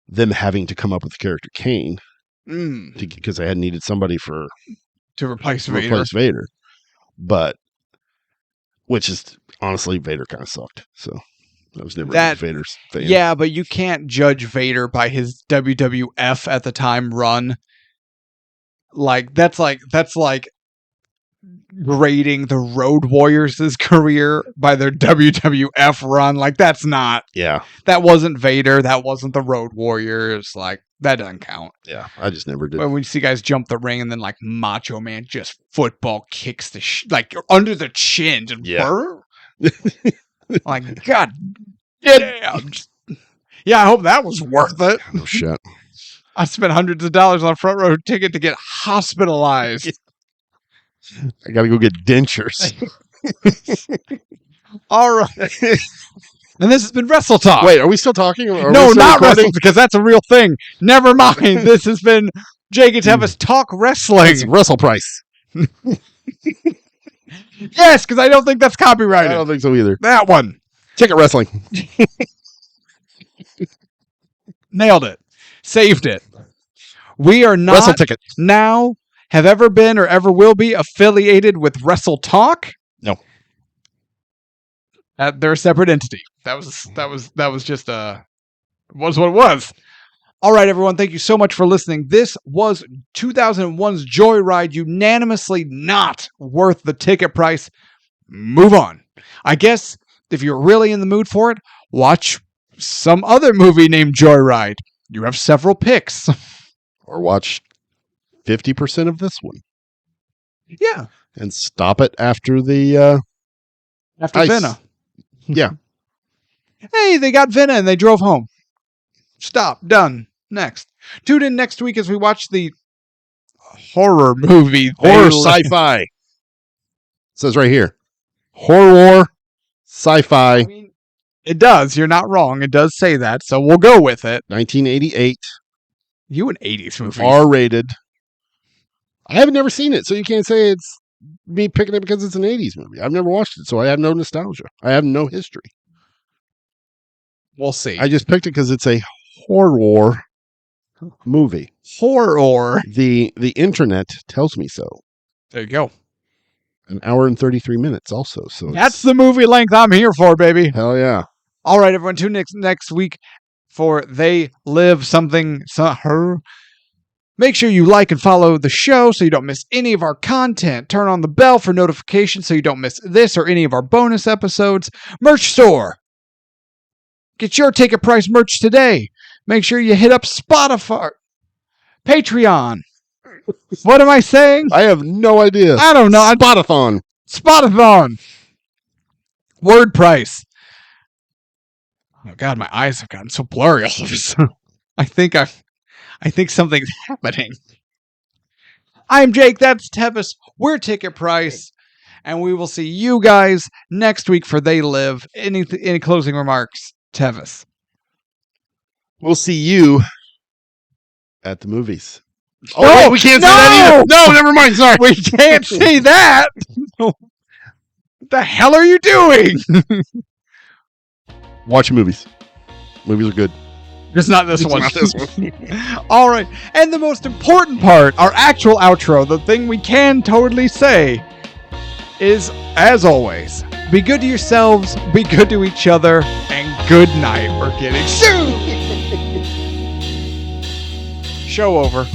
them having to come up with the character Kane because they had needed somebody to replace Vader. But, which is, honestly, Vader kind of sucked. So I was never a Vader's fan. Yeah, but you can't judge Vader by his WWF at the time run. Like, that's like grading the Road Warriors' career by their WWF run. Like, that's not. Yeah. That wasn't Vader. That wasn't the Road Warriors. Like, that doesn't count. Yeah, I just never did. When you see guys jump the ring and then, like, Macho Man just football kicks like, under the chin. Just burr. Like, God damn. Yeah, I hope that was worth it. No shit. I spent hundreds of dollars on a front row ticket to get hospitalized. I got to go get dentures. All right. And this has been Wrestle Talk. Wait, are we still talking? No, not wrestling, because that's a real thing. Never mind. This has been Jake and Tevis Talk Wrestling. It's Wrestle Price. Yes, because I don't think that's copyrighted. I don't think so either. That one. Ticket Wrestling. Nailed it. Saved it. We are not Wrestle Ticket. now, have ever been or ever will be affiliated with Wrestle Talk. No. They're a separate entity. That was just was what it was. All right, everyone. Thank you so much for listening. This was 2001's Joyride. Unanimously not worth the ticket price. Move on. I guess if you're really in the mood for it, watch some other movie named Joyride. You have several picks. Or watch 50% of this one. Yeah. And stop it after the after ice. Vienna. Yeah. Hey, they got Vienna and they drove home. Stop. Done. Next. Tune in next week as we watch the horror movie. Horror sci-fi. It says right here. Horror sci-fi. I mean, it does. You're not wrong. It does say that. So we'll go with it. 1988. You an 80s movie. R-rated. I haven't never seen it, so you can't say it's me picking it because it's an 80s movie. I've never watched it, so I have no nostalgia. I have no history. We'll see. I just picked it because it's a horror movie. Horror. The internet tells me so. There you go. An hour and 33 minutes also. So that's the movie length I'm here for, baby. Hell yeah. All right, everyone. Tune in next week for They Live Something. Her. Make sure you like and follow the show so you don't miss any of our content. Turn on the bell for notifications so you don't miss this or any of our bonus episodes. Merch store. Get your ticket price merch today. Make sure you hit up Spotify. Patreon. What am I saying? I have no idea. I don't know. Spotathon. Spotathon. Word price. Oh God, my eyes have gotten so blurry all of a sudden. I think something's happening. I'm Jake. That's Tevis. We're Ticket Price. And we will see you guys next week for They Live. Any closing remarks, Tevis? We'll see you at the movies. Oh, wait, we can't say that either. No, never mind. Sorry. We can't say that. What the hell are you doing? Watch movies. Movies are good. Just not this one. Not this one. All right. And the most important part, our actual outro, the thing we can totally say is, as always, be good to yourselves, be good to each other, and good night. We're getting sued. Show over.